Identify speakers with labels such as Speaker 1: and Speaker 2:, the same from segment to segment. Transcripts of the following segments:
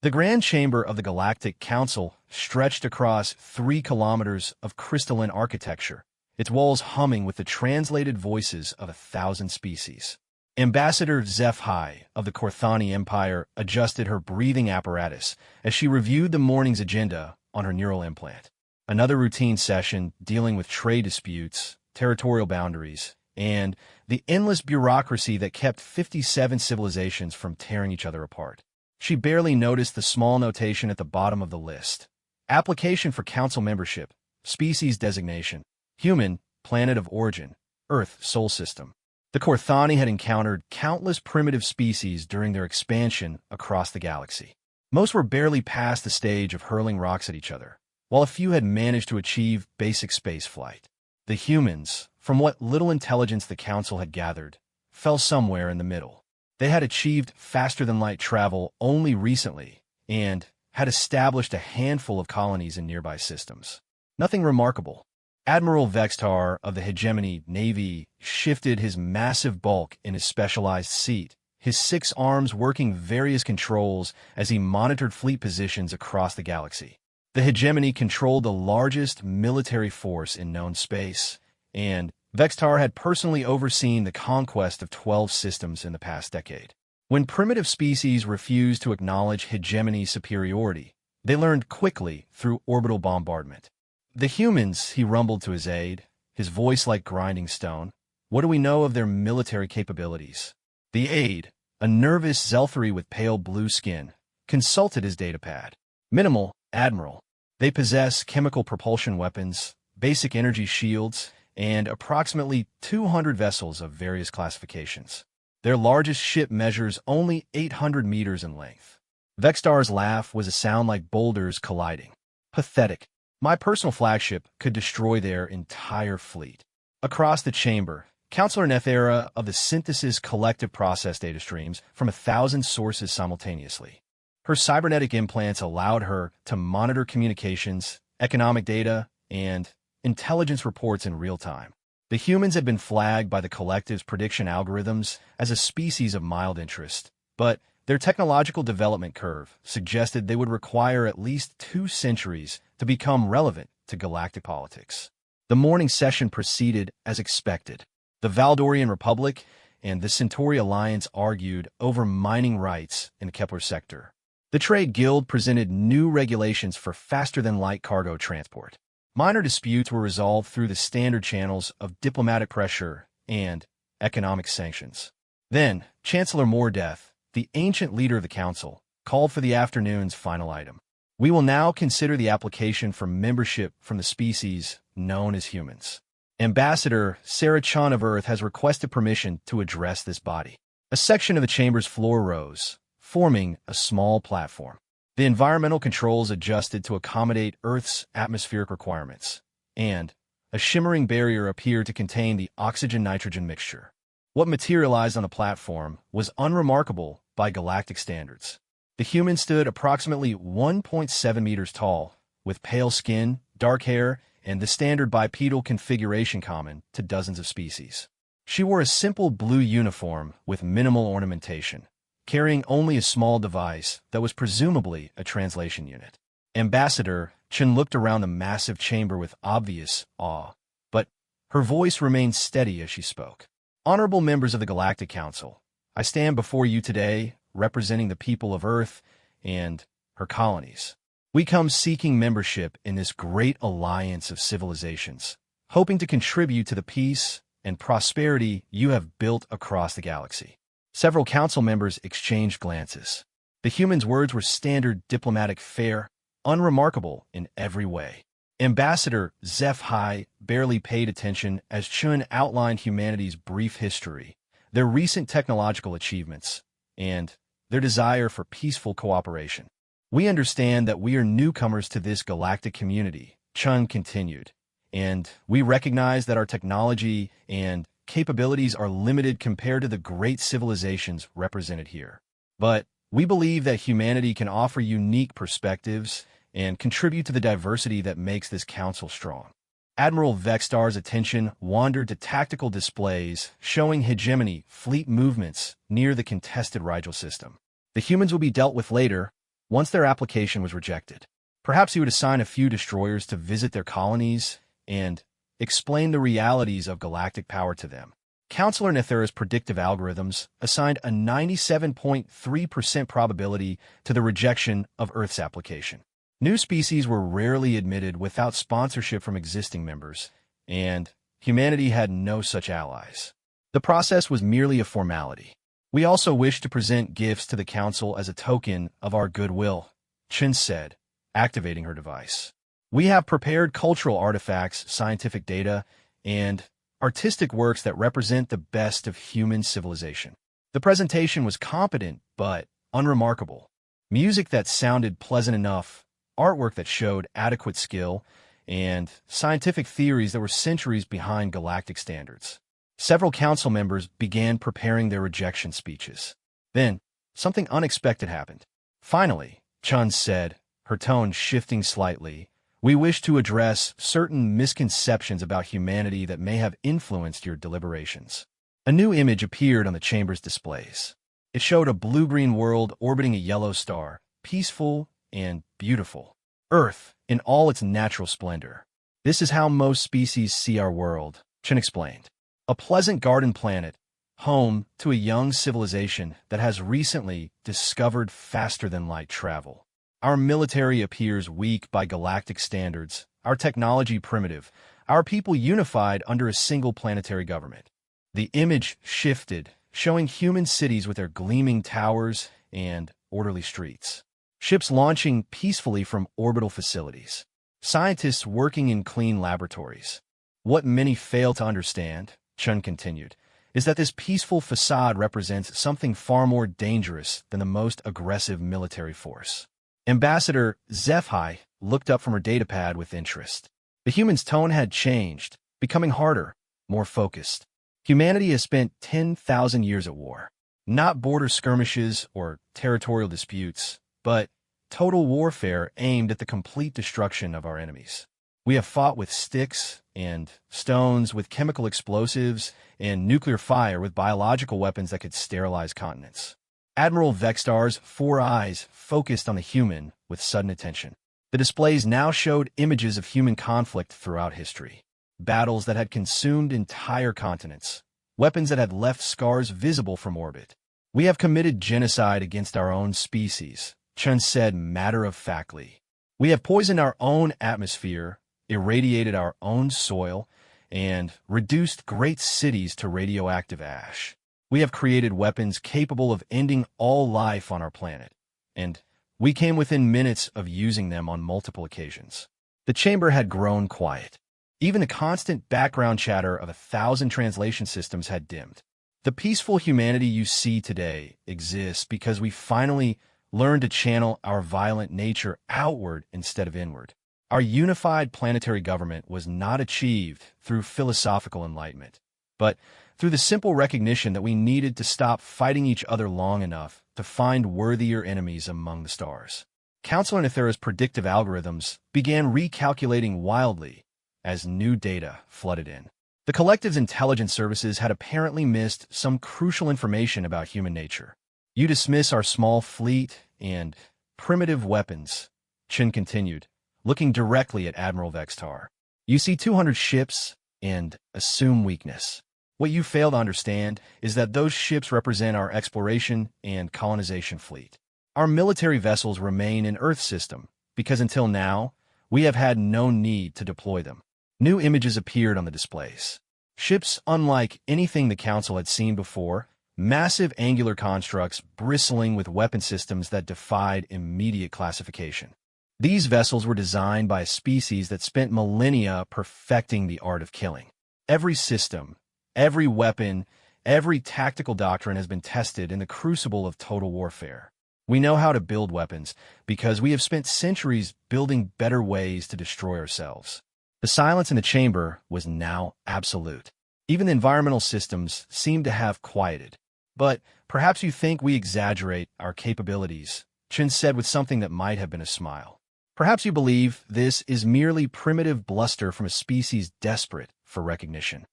Speaker 1: The Grand Chamber of the Galactic Council stretched across 3 kilometers of crystalline architecture, its walls humming with the translated voices of 1,000 species. Ambassador HFY of the Korthani Empire adjusted her breathing apparatus as she reviewed the morning's agenda on her neural implant. Another routine session dealing with trade disputes, territorial boundaries, and the endless bureaucracy that kept 57 civilizations from tearing each other apart. She barely noticed the small notation at the bottom of the list. Application for council membership, species designation, human, planet of origin, Earth, Sol system. The Korthani had encountered countless primitive species during their expansion across the galaxy. Most were barely past the stage of hurling rocks at each other, while a few had managed to achieve basic space flight. The humans, from what little intelligence the council had gathered, fell somewhere in the middle. They had achieved faster-than-light travel only recently and had established a handful of colonies in nearby systems. Nothing remarkable. Admiral Vextar of the Hegemony Navy shifted his massive bulk in his specialized seat, his 6 arms working various controls as he monitored fleet positions across the galaxy. The Hegemony controlled the largest military force in known space, and Vextar had personally overseen the conquest of 12 systems in the past decade. When primitive species refused to acknowledge hegemony superiority, they learned quickly through orbital bombardment. The humans, he rumbled to his aide, his voice like grinding stone. What do we know of their military capabilities? The aide, a nervous Zelthari with pale blue skin, consulted his datapad. Minimal, Admiral. They possess chemical propulsion weapons, basic energy shields, and approximately 200 vessels of various classifications. Their largest ship measures only 800 meters in length. Vextar's laugh was a sound like boulders colliding. Pathetic. My personal flagship could destroy their entire fleet. Across the chamber, Counselor Nethera of the Synthesis collective process data streams from 1,000 sources simultaneously. Her cybernetic implants allowed her to monitor communications, economic data, and intelligence reports in real time. The humans had been flagged by the collective's prediction algorithms as a species of mild interest, but their technological development curve suggested they would require at least 2 centuries to become relevant to galactic politics. The morning session proceeded as expected. The Valdorian Republic and the Centauri Alliance argued over mining rights in the Kepler sector. The Trade Guild presented new regulations for faster-than-light cargo transport. Minor disputes were resolved through the standard channels of diplomatic pressure and economic sanctions. Then, Chancellor Mordeth, the ancient leader of the council, called for the afternoon's final item. We will now consider the application for membership from the species known as humans. Ambassador Sarah Chan of Earth has requested permission to address this body. A section of the chamber's floor rose, forming a small platform. The environmental controls adjusted to accommodate Earth's atmospheric requirements, and a shimmering barrier appeared to contain the oxygen-nitrogen mixture. What materialized on the platform was unremarkable by galactic standards. The human stood approximately 1.7 meters tall, with pale skin, dark hair, and the standard bipedal configuration common to dozens of species. She wore a simple blue uniform with minimal ornamentation, carrying only a small device that was presumably a translation unit. Ambassador Chen looked around the massive chamber with obvious awe, but her voice remained steady as she spoke. Honorable members of the Galactic Council, I stand before you today representing the people of Earth and her colonies. We come seeking membership in this great alliance of civilizations, hoping to contribute to the peace and prosperity you have built across the galaxy. Several council members exchanged glances. The humans' words were standard diplomatic fare, unremarkable in every way. Ambassador HFY barely paid attention as Chun outlined humanity's brief history, their recent technological achievements, and their desire for peaceful cooperation. We understand that we are newcomers to this galactic community, Chun continued, and we recognize that our technology and capabilities are limited compared to the great civilizations represented here. But we believe that humanity can offer unique perspectives and contribute to the diversity that makes this council strong. Admiral Vextar's attention wandered to tactical displays showing hegemony fleet movements near the contested Rigel system. The humans will be dealt with later, once their application was rejected. Perhaps he would assign a few destroyers to visit their colonies and explain the realities of galactic power to them. Counselor Nethera's predictive algorithms assigned a 97.3% probability to the rejection of Earth's application. New species were rarely admitted without sponsorship from existing members, and humanity had no such allies. The process was merely a formality. We also wish to present gifts to the Council as a token of our goodwill, Chen said, activating her device. We have prepared cultural artifacts, scientific data, and artistic works that represent the best of human civilization. The presentation was competent but unremarkable. Music that sounded pleasant enough, artwork that showed adequate skill, and scientific theories that were centuries behind galactic standards. Several council members began preparing their rejection speeches. Then, something unexpected happened. Finally, Chun said, her tone shifting slightly, "We wish to address certain misconceptions about humanity that may have influenced your deliberations." A new image appeared on the chamber's displays. It showed a blue-green world orbiting a yellow star, peaceful and beautiful. Earth, in all its natural splendor. "This is how most species see our world," Chen explained. "A pleasant garden planet, home to a young civilization that has recently discovered faster-than-light travel. Our military appears weak by galactic standards, our technology primitive, our people unified under a single planetary government." The image shifted, showing human cities with their gleaming towers and orderly streets. Ships launching peacefully from orbital facilities. Scientists working in clean laboratories. "What many fail to understand," Chun continued, "is that this peaceful facade represents something far more dangerous than the most aggressive military force." Ambassador Zephi looked up from her datapad with interest. The human's tone had changed, becoming harder, more focused. Humanity has spent 10,000 years at war. Not border skirmishes or territorial disputes, but total warfare aimed at the complete destruction of our enemies. We have fought with sticks and stones, with chemical explosives, and nuclear fire with biological weapons that could sterilize continents. Admiral Vextar's 4 eyes focused on the human with sudden attention. The displays now showed images of human conflict throughout history. Battles that had consumed entire continents. Weapons that had left scars visible from orbit. "We have committed genocide against our own species," Chun said matter-of-factly. "We have poisoned our own atmosphere, irradiated our own soil, and reduced great cities to radioactive ash. We have created weapons capable of ending all life on our planet, and we came within minutes of using them on multiple occasions." The chamber had grown quiet. Even the constant background chatter of 1,000 translation systems had dimmed. The peaceful humanity you see today exists because we finally learned to channel our violent nature outward instead of inward. Our unified planetary government was not achieved through philosophical enlightenment, but through the simple recognition that we needed to stop fighting each other long enough to find worthier enemies among the stars. Counselor Nethera's predictive algorithms began recalculating wildly as new data flooded in. The collective's intelligence services had apparently missed some crucial information about human nature. "You dismiss our small fleet and primitive weapons," Chin continued, looking directly at Admiral Vextar. "You see 200 ships and assume weakness. What you fail to understand is that those ships represent our exploration and colonization fleet. Our military vessels remain in Earth system because until now, we have had no need to deploy them." New images appeared on the displays. Ships unlike anything the Council had seen before, massive angular constructs bristling with weapon systems that defied immediate classification. These vessels were designed by a species that spent millennia perfecting the art of killing. Every system, every weapon, every tactical doctrine has been tested in the crucible of total warfare. We know how to build weapons because we have spent centuries building better ways to destroy ourselves. The silence in the chamber was now absolute. Even the environmental systems seemed to have quieted. "But perhaps you think we exaggerate our capabilities," Chin said with something that might have been a smile. "Perhaps you believe this is merely primitive bluster from a species desperate for recognition."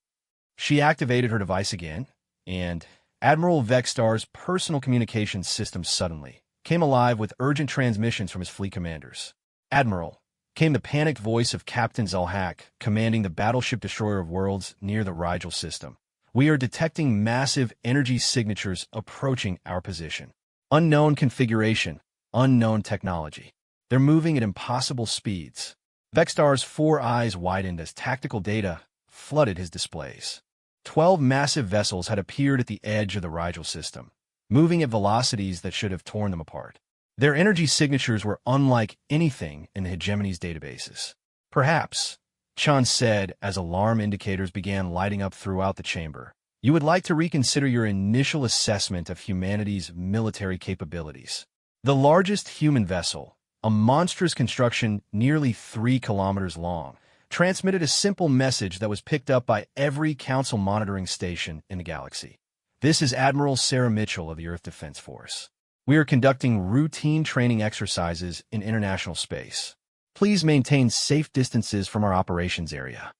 Speaker 1: She activated her device again, and Admiral Vextar's personal communications system suddenly came alive with urgent transmissions from his fleet commanders. "Admiral," came the panicked voice of Captain Zalhak, commanding the battleship destroyer of worlds near the Rigel system. "We are detecting massive energy signatures approaching our position. Unknown configuration, unknown technology. They're moving at impossible speeds." Vextar's 4 eyes widened as tactical data flooded his displays. 12 massive vessels had appeared at the edge of the Rigel system, moving at velocities that should have torn them apart. Their energy signatures were unlike anything in the hegemony's databases. "Perhaps," Chun said as alarm indicators began lighting up throughout the chamber, "you would like to reconsider your initial assessment of humanity's military capabilities." The largest human vessel, a monstrous construction nearly 3 kilometers long, transmitted a simple message that was picked up by every council monitoring station in the galaxy. "This is Admiral Sarah Mitchell of the Earth Defense Force. We are conducting routine training exercises in international space. Please maintain safe distances from our operations area."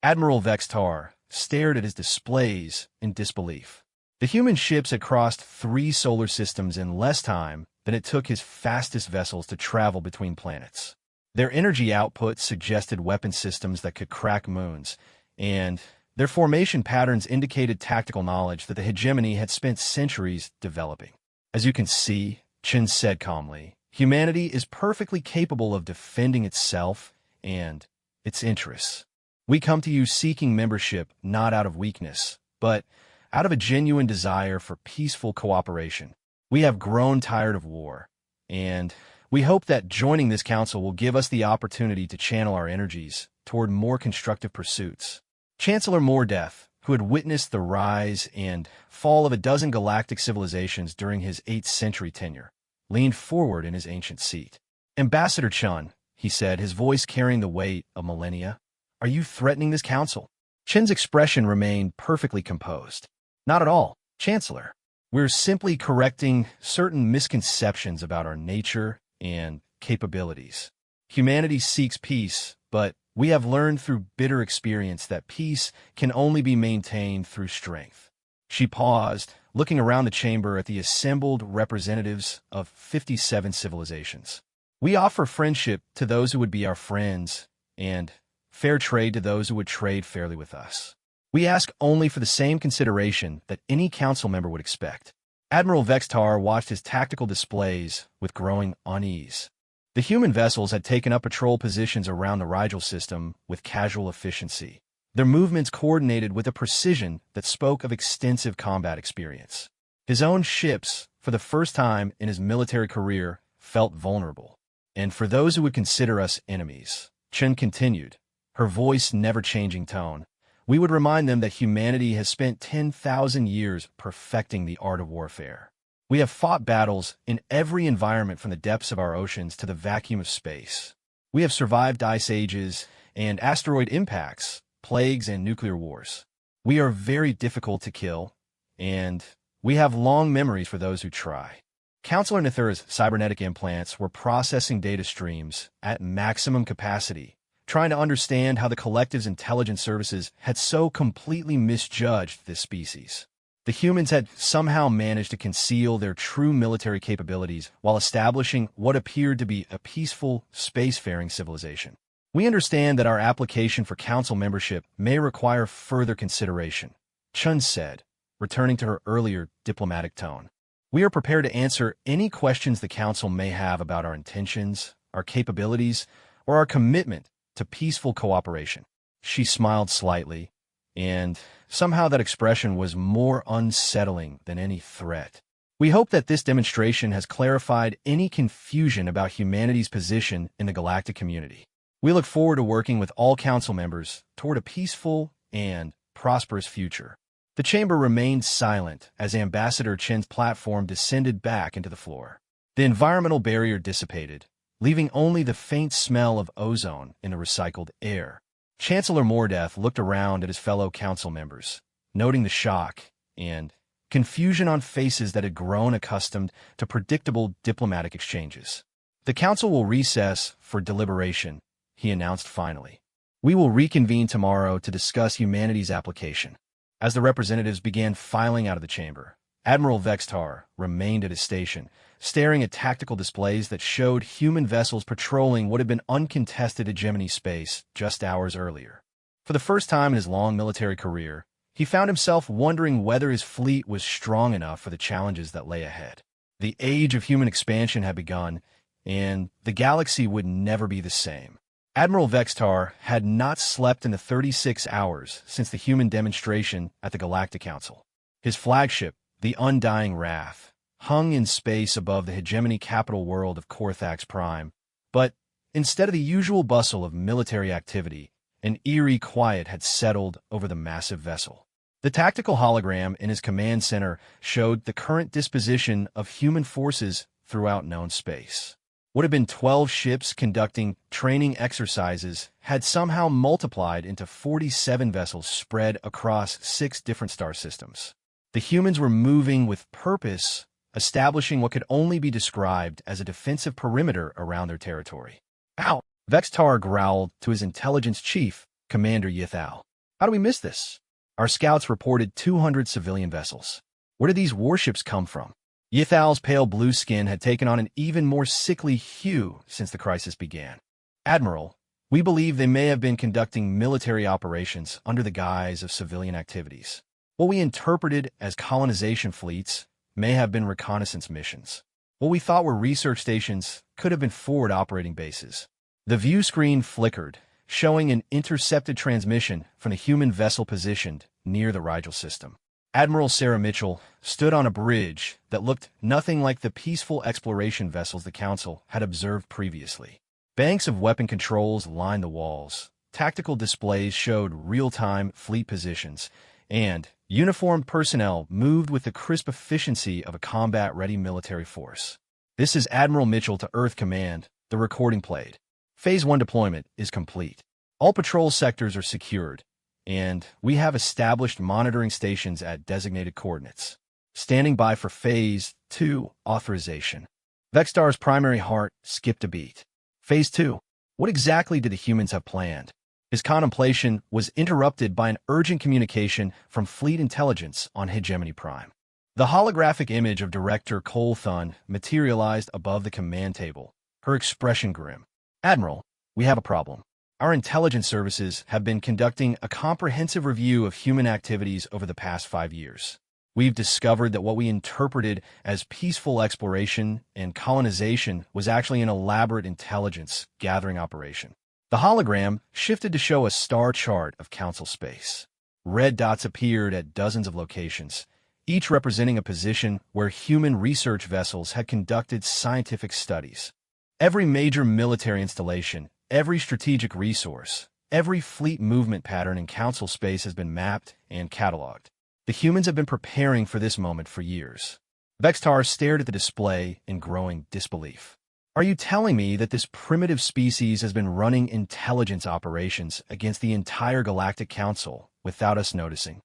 Speaker 1: Admiral Vextar stared at his displays in disbelief. The human ships had crossed 3 solar systems in less time than it took his fastest vessels to travel between planets. Their energy output suggested weapon systems that could crack moons, and their formation patterns indicated tactical knowledge that the hegemony had spent centuries developing. "As you can see," Chin said calmly, "humanity is perfectly capable of defending itself and its interests. We come to you seeking membership not out of weakness, but out of a genuine desire for peaceful cooperation. We have grown tired of war, and we hope that joining this council will give us the opportunity to channel our energies toward more constructive pursuits." Chancellor Mordeth, who had witnessed the rise and fall of a dozen galactic civilizations during his 8th century tenure, leaned forward in his ancient seat. "Ambassador Chun," he said, his voice carrying the weight of millennia, "are you threatening this council?" Chin's expression remained perfectly composed. "Not at all, Chancellor. We're simply correcting certain misconceptions about our nature and capabilities. Humanity seeks peace, but we have learned through bitter experience that peace can only be maintained through strength." She paused, looking around the chamber at the assembled representatives of 57 civilizations. "We offer friendship to those who would be our friends, and fair trade to those who would trade fairly with us. We ask only for the same consideration that any council member would expect." Admiral Vextar watched his tactical displays with growing unease. The human vessels had taken up patrol positions around the Rigel system with casual efficiency, their movements coordinated with a precision that spoke of extensive combat experience. His own ships, for the first time in his military career, felt vulnerable. "And for those who would consider us enemies," Chen continued, her voice never changing tone, "we would remind them that humanity has spent 10,000 years perfecting the art of warfare. We have fought battles in every environment from the depths of our oceans to the vacuum of space. We have survived ice ages and asteroid impacts, plagues, and nuclear wars. We are very difficult to kill, and we have long memories for those who try." Counselor Nithura's cybernetic implants were processing data streams at maximum capacity, trying to understand how the collective's intelligence services had so completely misjudged this species. The humans had somehow managed to conceal their true military capabilities while establishing what appeared to be a peaceful, spacefaring civilization. "We understand that our application for council membership may require further consideration," Chun said, returning to her earlier diplomatic tone. "We are prepared to answer any questions the council may have about our intentions, our capabilities, or our commitment to peaceful cooperation." She smiled slightly, and somehow that expression was more unsettling than any threat. "We hope that this demonstration has clarified any confusion about humanity's position in the galactic community. We look forward to working with all council members toward a peaceful and prosperous future." The chamber remained silent as Ambassador Chen's platform descended back into the floor. The environmental barrier dissipated, leaving only the faint smell of ozone in the recycled air. Chancellor Mordeth looked around at his fellow council members, noting the shock and confusion on faces that had grown accustomed to predictable diplomatic exchanges. "The council will recess for deliberation," he announced finally. "We will reconvene tomorrow to discuss humanity's application." As the representatives began filing out of the chamber, Admiral Vextar remained at his station, staring at tactical displays that showed human vessels patrolling what had been uncontested hegemony space just hours earlier. For the first time in his long military career, he found himself wondering whether his fleet was strong enough for the challenges that lay ahead. The age of human expansion had begun, and the galaxy would never be the same. Admiral Vextar had not slept in the 36 hours since the human demonstration at the Galactic Council. His flagship, the Undying Wrath, hung in space above the hegemony capital world of Korthax Prime, but instead of the usual bustle of military activity, an eerie quiet had settled over the massive vessel. The tactical hologram in his command center showed the current disposition of human forces throughout known space. What had been 12 ships conducting training exercises had somehow multiplied into 47 vessels spread across 6 different star systems. The humans were moving with purpose, establishing what could only be described as a defensive perimeter around their territory. Ow! Vextar growled to his intelligence chief, Commander Yithal. How do we miss this? Our scouts reported 200 civilian vessels. Where did these warships come from? Yithal's pale blue skin had taken on an even more sickly hue since the crisis began. Admiral, we believe they may have been conducting military operations under the guise of civilian activities. What we interpreted as colonization fleets may have been reconnaissance missions. What we thought were research stations could have been forward operating bases. The view screen flickered, showing an intercepted transmission from the human vessel positioned near the Rigel system. Admiral Sarah Mitchell stood on a bridge that looked nothing like the peaceful exploration vessels the Council had observed previously. Banks of weapon controls lined the walls, tactical displays showed real-time fleet positions, and uniformed personnel moved with the crisp efficiency of a combat-ready military force. This is Admiral Mitchell to Earth Command, the recording played. Phase 1 deployment is complete. All patrol sectors are secured, and we have established monitoring stations at designated coordinates. Standing by for Phase 2 authorization. Vextar's primary heart skipped a beat. Phase 2. What exactly did the humans have planned? His contemplation was interrupted by an urgent communication from Fleet Intelligence on Hegemony Prime. The holographic image of Director Cole Thun materialized above the command table, her expression grim. Admiral, we have a problem. Our intelligence services have been conducting a comprehensive review of human activities over the past 5 years. We've discovered that what we interpreted as peaceful exploration and colonization was actually an elaborate intelligence gathering operation. The hologram shifted to show a star chart of Council space. Red dots appeared at dozens of locations, each representing a position where human research vessels had conducted scientific studies. Every major military installation, every strategic resource, every fleet movement pattern in Council space has been mapped and cataloged. The humans have been preparing for this moment for years. Vextar stared at the display in growing disbelief. Are you telling me that this primitive species has been running intelligence operations against the entire Galactic Council without us noticing?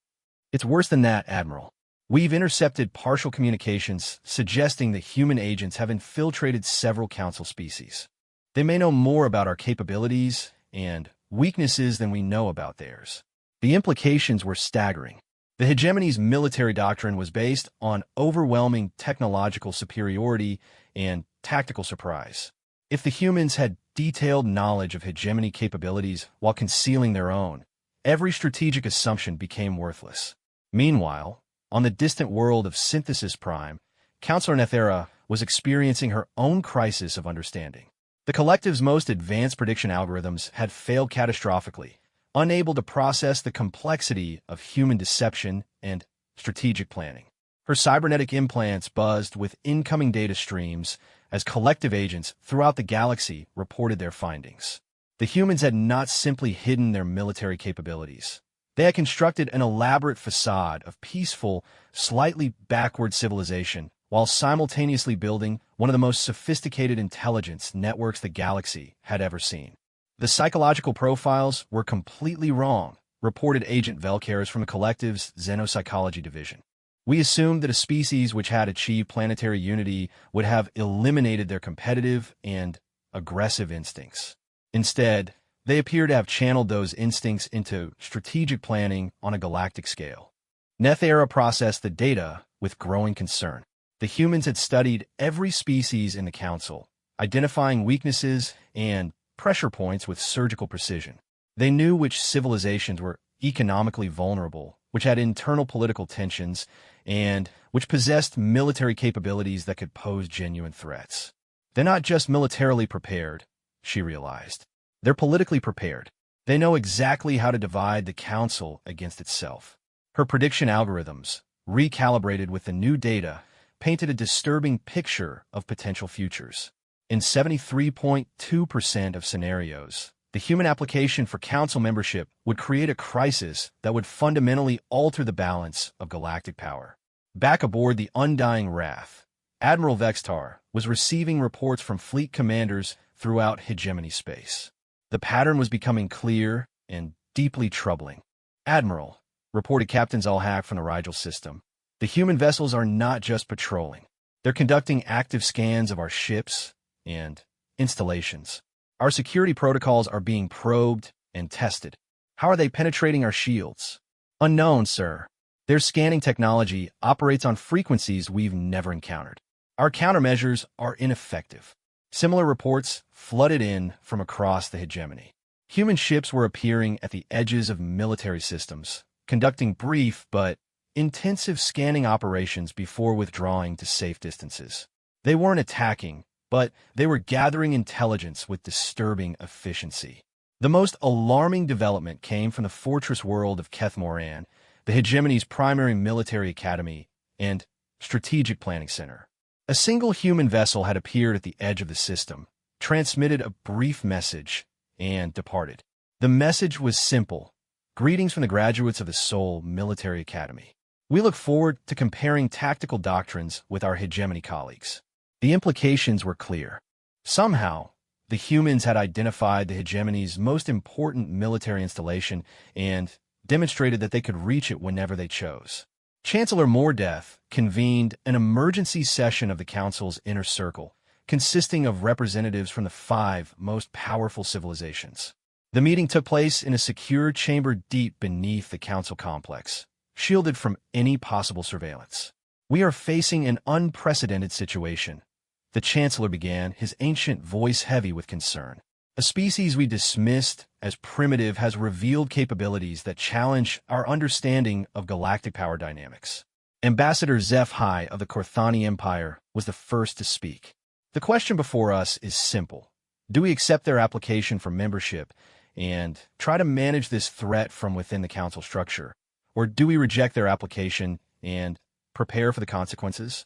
Speaker 1: It's worse than that, Admiral. We've intercepted partial communications suggesting that human agents have infiltrated several Council species. They may know more about our capabilities and weaknesses than we know about theirs. The implications were staggering. The hegemony's military doctrine was based on overwhelming technological superiority and tactical surprise. If the humans had detailed knowledge of hegemony capabilities while concealing their own, every strategic assumption became worthless. Meanwhile, on the distant world of Synthesis Prime, Counselor Nethera was experiencing her own crisis of understanding. The collective's most advanced prediction algorithms had failed catastrophically, unable to process the complexity of human deception and strategic planning. Her cybernetic implants buzzed with incoming data streams as collective agents throughout the galaxy reported their findings. The humans had not simply hidden their military capabilities. They had constructed an elaborate facade of peaceful, slightly backward civilization while simultaneously building one of the most sophisticated intelligence networks the galaxy had ever seen. The psychological profiles were completely wrong, reported Agent Velcares from the collective's Xenopsychology division. We assumed that a species which had achieved planetary unity would have eliminated their competitive and aggressive instincts. Instead, they appear to have channeled those instincts into strategic planning on a galactic scale. Nethera processed the data with growing concern. The humans had studied every species in the Council, identifying weaknesses and pressure points with surgical precision. They knew which civilizations were economically vulnerable, which had internal political tensions, and which possessed military capabilities that could pose genuine threats. They're not just militarily prepared, she realized. They're politically prepared. They know exactly how to divide the Council against itself. Her prediction algorithms, recalibrated with the new data, painted a disturbing picture of potential futures. In 73.2% of scenarios, the human application for Council membership would create a crisis that would fundamentally alter the balance of galactic power. Back aboard the Undying Wrath, Admiral Vextar was receiving reports from fleet commanders throughout hegemony space. The pattern was becoming clear and deeply troubling. "Admiral," reported Captain Zalhak from the Rigel system, "the human vessels are not just patrolling. They're conducting active scans of our ships and installations. Our security protocols are being probed and tested. How are they penetrating our shields?" "Unknown, sir. Their scanning technology operates on frequencies we've never encountered. Our countermeasures are ineffective." Similar reports flooded in from across the hegemony. Human ships were appearing at the edges of military systems, conducting brief but intensive scanning operations before withdrawing to safe distances. They weren't attacking, but they were gathering intelligence with disturbing efficiency. The most alarming development came from the fortress world of Keth Moran, the hegemony's primary military academy and strategic planning center. A single human vessel had appeared at the edge of the system, transmitted a brief message, and departed. The message was simple: "Greetings from the graduates of the Seoul Military Academy. We look forward to comparing tactical doctrines with our hegemony colleagues." The implications were clear. Somehow, the humans had identified the hegemony's most important military installation and demonstrated that they could reach it whenever they chose. Chancellor Mordeth convened an emergency session of the Council's Inner Circle, consisting of representatives from the 5 most powerful civilizations. The meeting took place in a secure chamber deep beneath the Council complex, shielded from any possible surveillance. "We are facing an unprecedented situation," the Chancellor began, his ancient voice heavy with concern. "A species we dismissed as primitive has revealed capabilities that challenge our understanding of galactic power dynamics." Ambassador Zeph Hai of the Korthani Empire was the first to speak. "The question before us is simple. Do we accept their application for membership and try to manage this threat from within the Council structure? Or do we reject their application and prepare for the consequences?"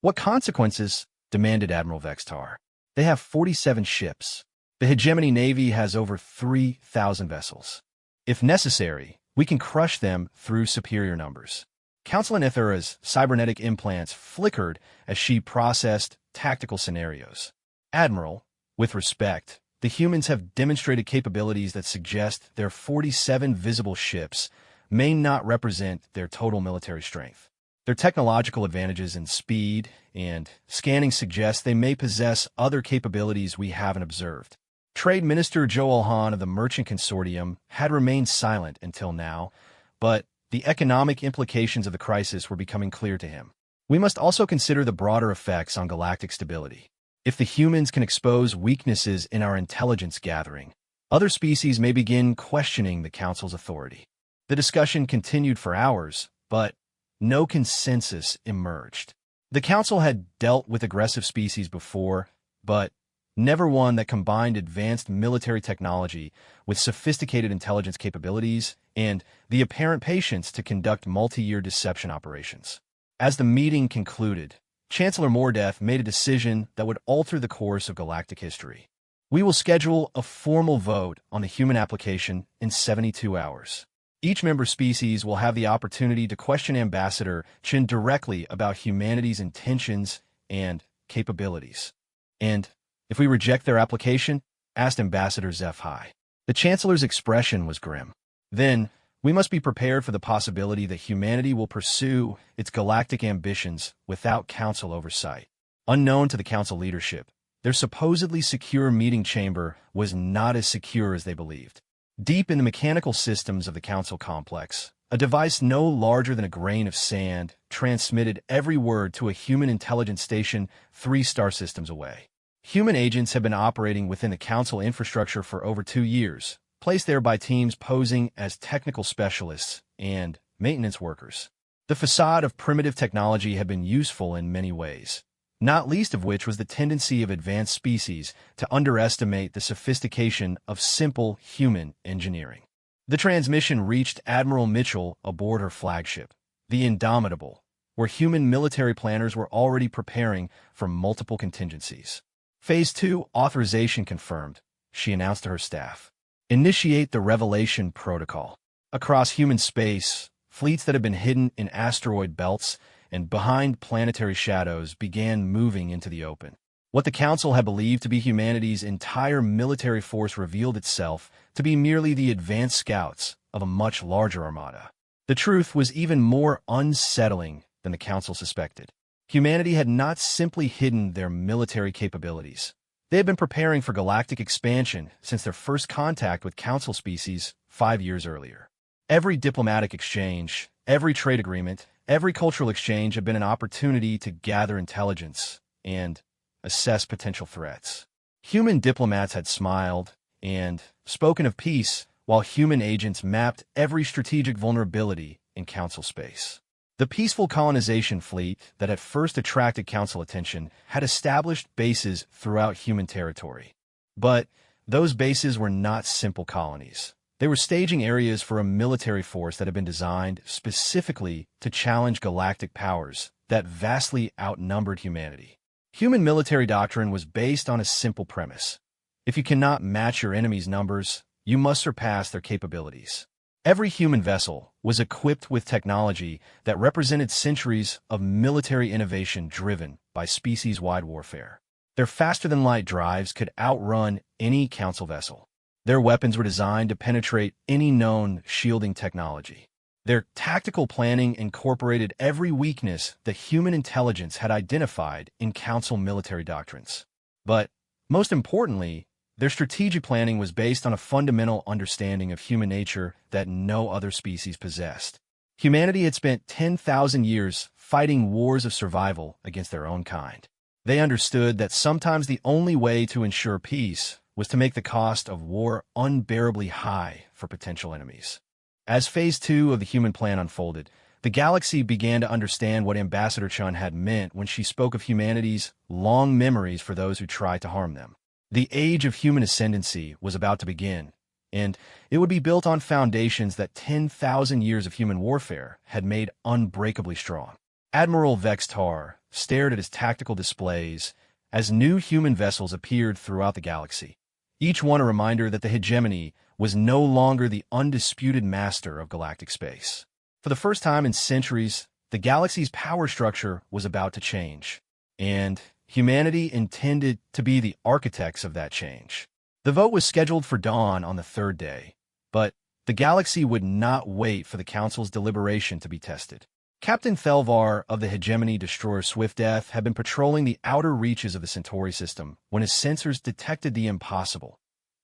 Speaker 1: "What consequences?" demanded Admiral Vextar. "They have 47 ships. The hegemony navy has over 3,000 vessels. If necessary, we can crush them through superior numbers." Councilor Ithura's cybernetic implants flickered as she processed tactical scenarios. "Admiral, with respect, the humans have demonstrated capabilities that suggest their 47 visible ships may not represent their total military strength. Their technological advantages in speed and scanning suggest they may possess other capabilities we haven't observed." Trade Minister Joel Hahn of the Merchant Consortium had remained silent until now, but the economic implications of the crisis were becoming clear to him. "We must also consider the broader effects on galactic stability. If the humans can expose weaknesses in our intelligence gathering, other species may begin questioning the Council's authority." The discussion continued for hours, but no consensus emerged. The Council had dealt with aggressive species before, but never one that combined advanced military technology with sophisticated intelligence capabilities and the apparent patience to conduct multi-year deception operations. As the meeting concluded, Chancellor Mordeth made a decision that would alter the course of galactic history. "We will schedule a formal vote on the human application in 72 hours. Each member species will have the opportunity to question Ambassador Chen directly about humanity's intentions and capabilities. And if we reject their application," asked Ambassador Zeph Hai. The Chancellor's expression was grim. "Then, we must be prepared for the possibility that humanity will pursue its galactic ambitions without Council oversight." Unknown to the Council leadership, their supposedly secure meeting chamber was not as secure as they believed. Deep in the mechanical systems of the Council complex, a device no larger than a grain of sand transmitted every word to a human intelligence station 3 star systems away. Human agents have been operating within the Council infrastructure for over 2 years, placed there by teams posing as technical specialists and maintenance workers. The facade of primitive technology had been useful in many ways, not least of which was the tendency of advanced species to underestimate the sophistication of simple human engineering. The transmission reached Admiral Mitchell aboard her flagship, the Indomitable, where human military planners were already preparing for multiple contingencies. Phase 2 authorization confirmed, she announced to her staff. Initiate the Revelation Protocol. Across human space, fleets that had been hidden in asteroid belts and behind planetary shadows began moving into the open. What the Council had believed to be humanity's entire military force revealed itself to be merely the advanced scouts of a much larger armada. The truth was even more unsettling than the Council suspected. Humanity had not simply hidden their military capabilities. They had been preparing for galactic expansion since their first contact with Council species 5 years earlier. Every diplomatic exchange, every trade agreement, every cultural exchange had been an opportunity to gather intelligence and assess potential threats. Human diplomats had smiled and spoken of peace, while human agents mapped every strategic vulnerability in Council space. The peaceful colonization fleet that had first attracted Council attention had established bases throughout human territory. But those bases were not simple colonies. They were staging areas for a military force that had been designed specifically to challenge galactic powers that vastly outnumbered humanity. Human military doctrine was based on a simple premise. If you cannot match your enemy's numbers, you must surpass their capabilities. Every human vessel was equipped with technology that represented centuries of military innovation driven by species-wide warfare. Their faster-than-light drives could outrun any Council vessel. Their weapons were designed to penetrate any known shielding technology. Their tactical planning incorporated every weakness that human intelligence had identified in Council military doctrines. But, most importantly, their strategic planning was based on a fundamental understanding of human nature that no other species possessed. Humanity had spent 10,000 years fighting wars of survival against their own kind. They understood that sometimes the only way to ensure peace was to make the cost of war unbearably high for potential enemies. As Phase 2 of the human plan unfolded, the galaxy began to understand what Ambassador Chun had meant when she spoke of humanity's long memories for those who tried to harm them. The age of human ascendancy was about to begin, and it would be built on foundations that 10,000 years of human warfare had made unbreakably strong. Admiral Vextar stared at his tactical displays as new human vessels appeared throughout the galaxy, each one a reminder that the hegemony was no longer the undisputed master of galactic space. For the first time in centuries, the galaxy's power structure was about to change, and humanity intended to be the architects of that change. The vote was scheduled for dawn on the 3rd day, but the galaxy would not wait for the Council's deliberation to be tested. Captain Thelvar of the Hegemony destroyer Swift Death had been patrolling the outer reaches of the Centauri system when his sensors detected the impossible: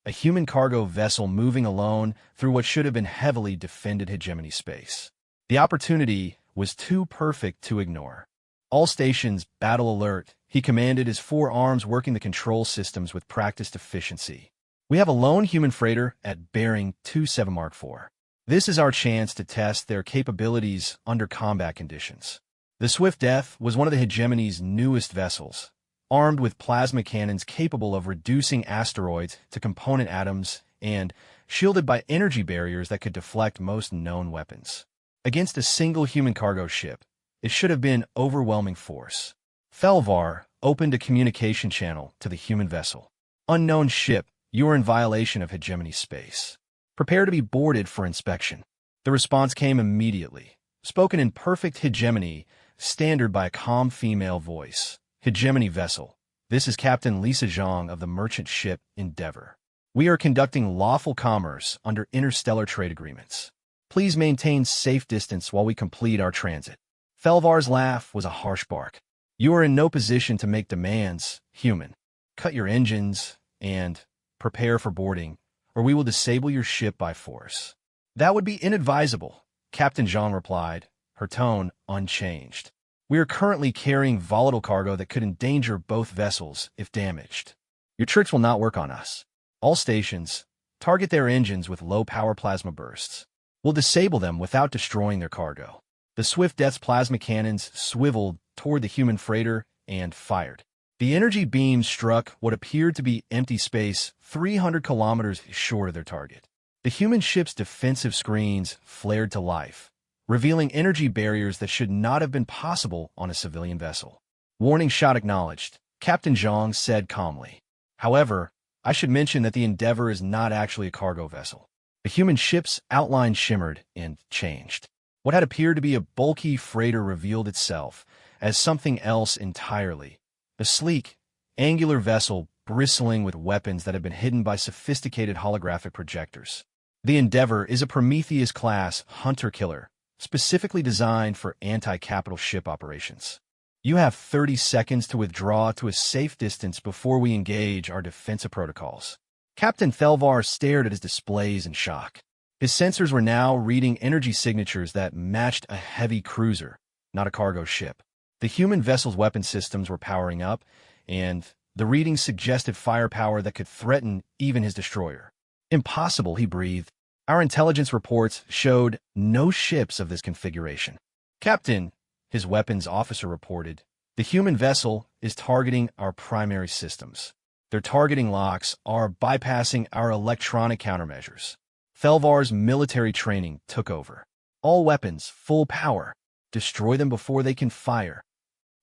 Speaker 1: a human cargo vessel moving alone through what should have been heavily defended hegemony space. The opportunity was too perfect to ignore. All stations, battle alert, he commanded, his 4 arms working the control systems with practiced efficiency. We have a lone human freighter at bearing 27 Mark IV. This is our chance to test their capabilities under combat conditions. The Swift Death was one of the hegemony's newest vessels, armed with plasma cannons capable of reducing asteroids to component atoms and shielded by energy barriers that could deflect most known weapons. Against a single human cargo ship, it should have been overwhelming force. Thelvar opened a communication channel to the human vessel. Unknown ship, you are in violation of hegemony space. Prepare to be boarded for inspection. The response came immediately, spoken in perfect hegemony, standard by a calm female voice. Hegemony vessel, this is Captain Lisa Zhang of the merchant ship Endeavor. We are conducting lawful commerce under interstellar trade agreements. Please maintain safe distance while we complete our transit. Thelvar's laugh was a harsh bark. You are in no position to make demands, human. Cut your engines and prepare for boarding, or we will disable your ship by force. That would be inadvisable, Captain Zhang replied, her tone unchanged. "We are currently carrying volatile cargo that could endanger both vessels if damaged. Your tricks will not work on us. All stations, target their engines with low-power plasma bursts. We'll disable them without destroying their cargo." The Swift Death's plasma cannons swiveled toward the human freighter and fired. The energy beams struck what appeared to be empty space 300 kilometers short of their target. The human ship's defensive screens flared to life, revealing energy barriers that should not have been possible on a civilian vessel. "Warning shot acknowledged," Captain Zhang said calmly. "However, I should mention that the Endeavour is not actually a cargo vessel." The human ship's outline shimmered and changed. What had appeared to be a bulky freighter revealed itself as something else entirely. A sleek, angular vessel bristling with weapons that had been hidden by sophisticated holographic projectors. The Endeavour is a Prometheus-class hunter-killer, specifically designed for anti-capital ship operations. You have 30 seconds to withdraw to a safe distance before we engage our defensive protocols. Captain Thelvar stared at his displays in shock. His sensors were now reading energy signatures that matched a heavy cruiser, not a cargo ship. The human vessel's weapon systems were powering up, and the readings suggested firepower that could threaten even his destroyer. "Impossible," he breathed. "Our intelligence reports showed no ships of this configuration." "Captain," his weapons officer reported, "the human vessel is targeting our primary systems. Their targeting locks are bypassing our electronic countermeasures." Thelvar's military training took over. "All weapons, full power. Destroy them before they can fire."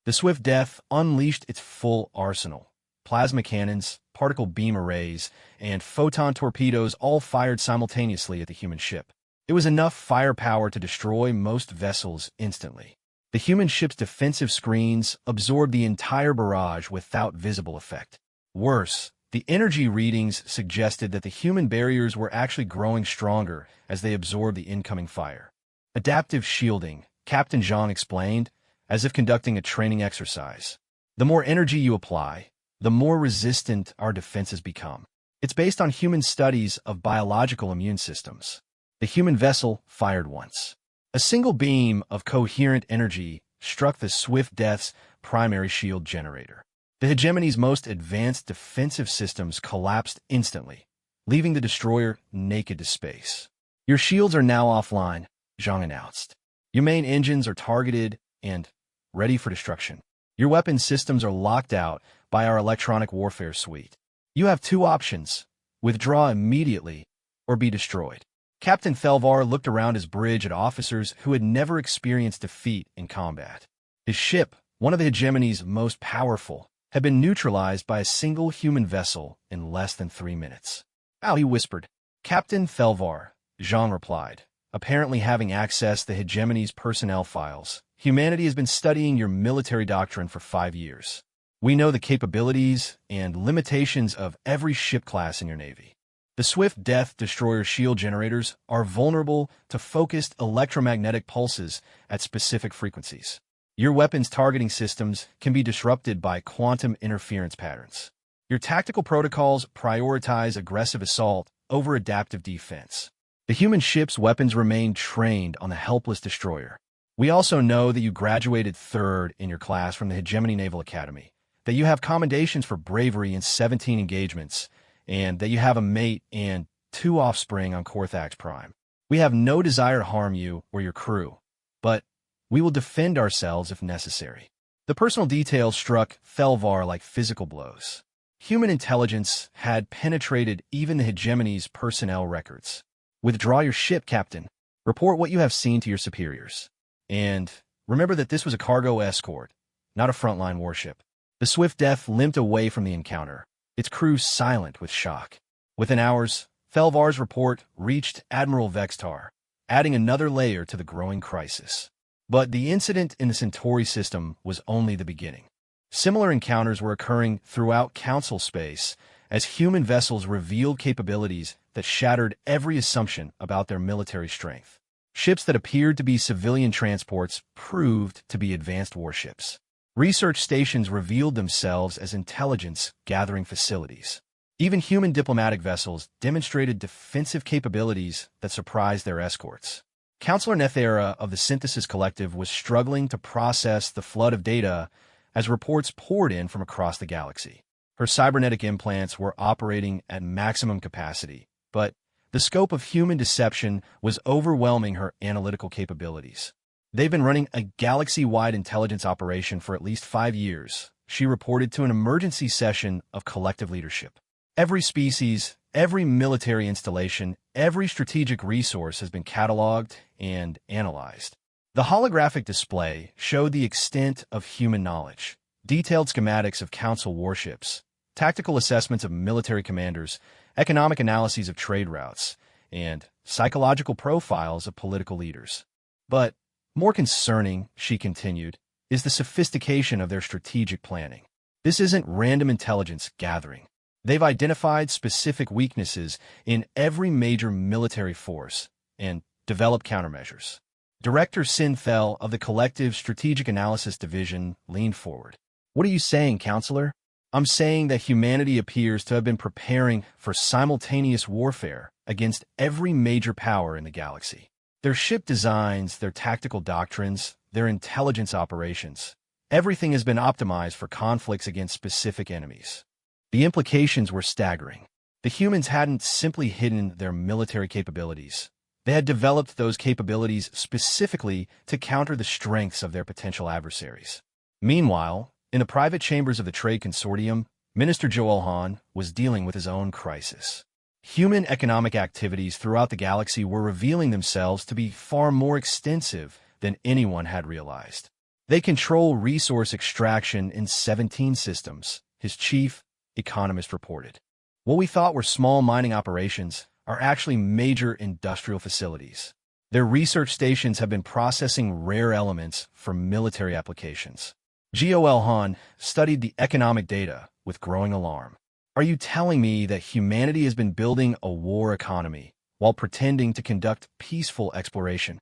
Speaker 1: The Swift Death unleashed its full arsenal. Plasma cannons, particle beam arrays, and photon torpedoes all fired simultaneously at the human ship. It was enough firepower to destroy most vessels instantly. The human ship's defensive screens absorbed the entire barrage without visible effect. Worse, the energy readings suggested that the human barriers were actually growing stronger as they absorbed the incoming fire. "Adaptive shielding," Captain Zhang explained, as if conducting a training exercise. "The more energy you apply, the more resistant our defenses become. It's based on human studies of biological immune systems." The human vessel fired once. A single beam of coherent energy struck the Swift Death's primary shield generator. The hegemony's most advanced defensive systems collapsed instantly, leaving the destroyer naked to space. "Your shields are now offline," Zhang announced. "Your main engines are targeted and ready for destruction. Your weapon systems are locked out by our electronic warfare suite. You have two options: withdraw immediately or be destroyed." Captain Thelvar looked around his bridge at officers who had never experienced defeat in combat. His ship, one of the hegemony's most powerful, had been neutralized by a single human vessel in less than 3 minutes. "Ow," he whispered. "Captain Thelvar," Zhang replied, apparently having accessed the hegemony's personnel files. "Humanity has been studying your military doctrine for 5 years. We know the capabilities and limitations of every ship class in your navy. The Swift Death destroyer shield generators are vulnerable to focused electromagnetic pulses at specific frequencies. Your weapons targeting systems can be disrupted by quantum interference patterns. Your tactical protocols prioritize aggressive assault over adaptive defense. The human ship's weapons remain trained on the helpless destroyer. We also know that you graduated 3rd in your class from the Hegemony Naval Academy, that you have commendations for bravery in 17 engagements, and that you have a mate and 2 offspring on Korthax Prime. We have no desire to harm you or your crew, but we will defend ourselves if necessary." The personal details struck Thelvar like physical blows. Human intelligence had penetrated even the hegemony's personnel records. "Withdraw your ship, Captain. Report what you have seen to your superiors. And remember that this was a cargo escort, not a frontline warship." The Swift Death limped away from the encounter, its crew silent with shock. Within hours, Thelvar's report reached Admiral Vextar, adding another layer to the growing crisis. But the incident in the Centauri system was only the beginning. Similar encounters were occurring throughout Council space as human vessels revealed capabilities that shattered every assumption about their military strength. Ships that appeared to be civilian transports proved to be advanced warships. Research stations revealed themselves as intelligence-gathering facilities. Even human diplomatic vessels demonstrated defensive capabilities that surprised their escorts. Counselor Nethera of the Synthesis Collective was struggling to process the flood of data as reports poured in from across the galaxy. Her cybernetic implants were operating at maximum capacity, but the scope of human deception was overwhelming her analytical capabilities. They've been running a galaxy-wide intelligence operation for at least 5 years, she reported to an emergency session of collective leadership. Every species, every military installation, every strategic resource has been cataloged and analyzed. The holographic display showed the extent of human knowledge, detailed schematics of Council warships, tactical assessments of military commanders, economic analyses of trade routes, and psychological profiles of political leaders. But more concerning, she continued, is the sophistication of their strategic planning. This isn't random intelligence gathering. They've identified specific weaknesses in every major military force and developed countermeasures. Director Synthel of the Collective Strategic Analysis Division leaned forward. What are you saying, Counselor? I'm saying that humanity appears to have been preparing for simultaneous warfare against every major power in the galaxy. Their ship designs, their tactical doctrines, their intelligence operations, everything has been optimized for conflicts against specific enemies. The implications were staggering. The humans hadn't simply hidden their military capabilities. They had developed those capabilities specifically to counter the strengths of their potential adversaries. Meanwhile, in the private chambers of the Trade Consortium, Minister Joel Hahn was dealing with his own crisis. Human economic activities throughout the galaxy were revealing themselves to be far more extensive than anyone had realized. They control resource extraction in 17 systems, his chief economist reported. What we thought were small mining operations are actually major industrial facilities. Their research stations have been processing rare elements for military applications. Joel Hahn studied the economic data with growing alarm. Are you telling me that humanity has been building a war economy while pretending to conduct peaceful exploration?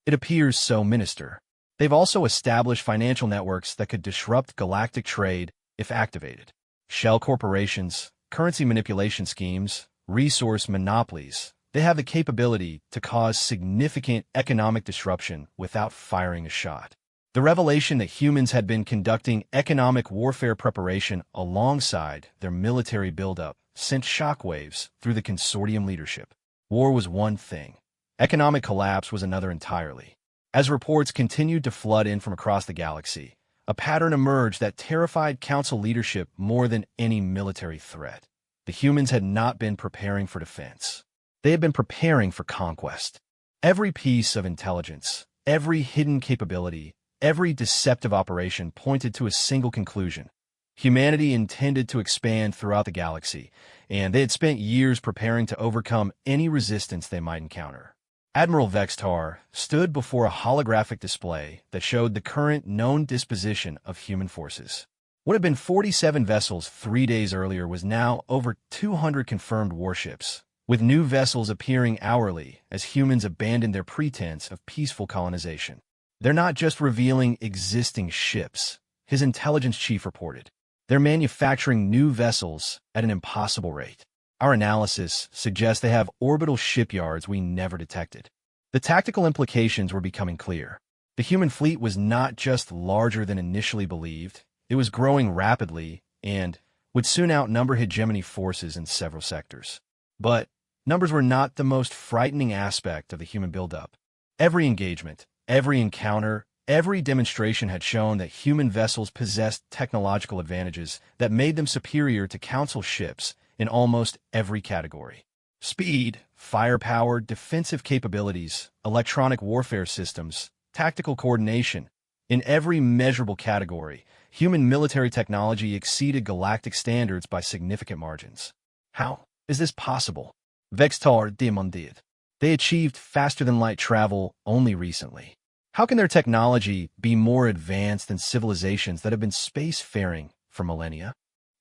Speaker 1: It appears so, Minister. They've also established financial networks that could disrupt galactic trade if activated. Shell corporations, currency manipulation schemes, resource monopolies. They have the capability to cause significant economic disruption without firing a shot. The revelation that humans had been conducting economic warfare preparation alongside their military buildup sent shockwaves through the consortium leadership. War was one thing. Economic collapse was another entirely. As reports continued to flood in from across the galaxy, a pattern emerged that terrified Council leadership more than any military threat. The humans had not been preparing for defense. They had been preparing for conquest. Every piece of intelligence, every hidden capability, every deceptive operation pointed to a single conclusion. Humanity intended to expand throughout the galaxy, and they had spent years preparing to overcome any resistance they might encounter. Admiral Vextar stood before a holographic display that showed the current known disposition of human forces. What had been 47 vessels 3 days earlier was now over 200 confirmed warships, with new vessels appearing hourly as humans abandoned their pretense of peaceful colonization. They're not just revealing existing ships, his intelligence chief reported. They're manufacturing new vessels at an impossible rate. Our analysis suggests they have orbital shipyards we never detected. The tactical implications were becoming clear. The human fleet was not just larger than initially believed, it was growing rapidly and would soon outnumber hegemony forces in several sectors. But numbers were not the most frightening aspect of the human buildup. Every engagement, every encounter, every demonstration had shown that human vessels possessed technological advantages that made them superior to Council ships in almost every category. Speed, firepower, defensive capabilities, electronic warfare systems, tactical coordination. In every measurable category, human military technology exceeded galactic standards by significant margins. How is this possible? Vextar demanded. They achieved faster-than-light travel only recently. How can their technology be more advanced than civilizations that have been spacefaring for millennia?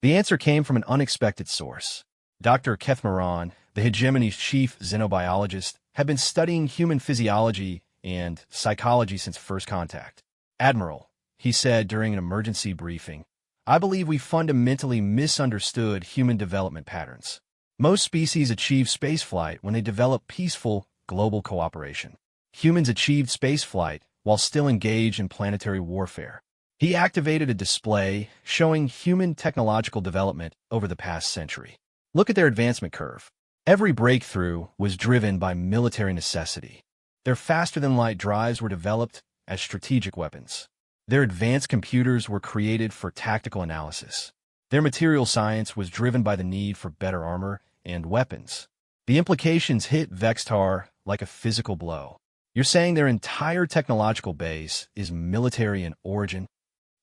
Speaker 1: The answer came from an unexpected source. Dr. Kethmaran, the hegemony's chief xenobiologist, had been studying human physiology and psychology since first contact. Admiral, he said during an emergency briefing, I believe we fundamentally misunderstood human development patterns. Most species achieve spaceflight when they develop peaceful, global cooperation. humans achieved spaceflight while still engaged in planetary warfare. He activated a display showing human technological development over the past century. Look at their advancement curve. Every breakthrough was driven by military necessity. Their faster-than-light drives were developed as strategic weapons. Their advanced computers were created for tactical analysis. Their material science was driven by the need for better armor and weapons. The implications hit Vextar like a physical blow. You're saying their entire technological base is military in origin?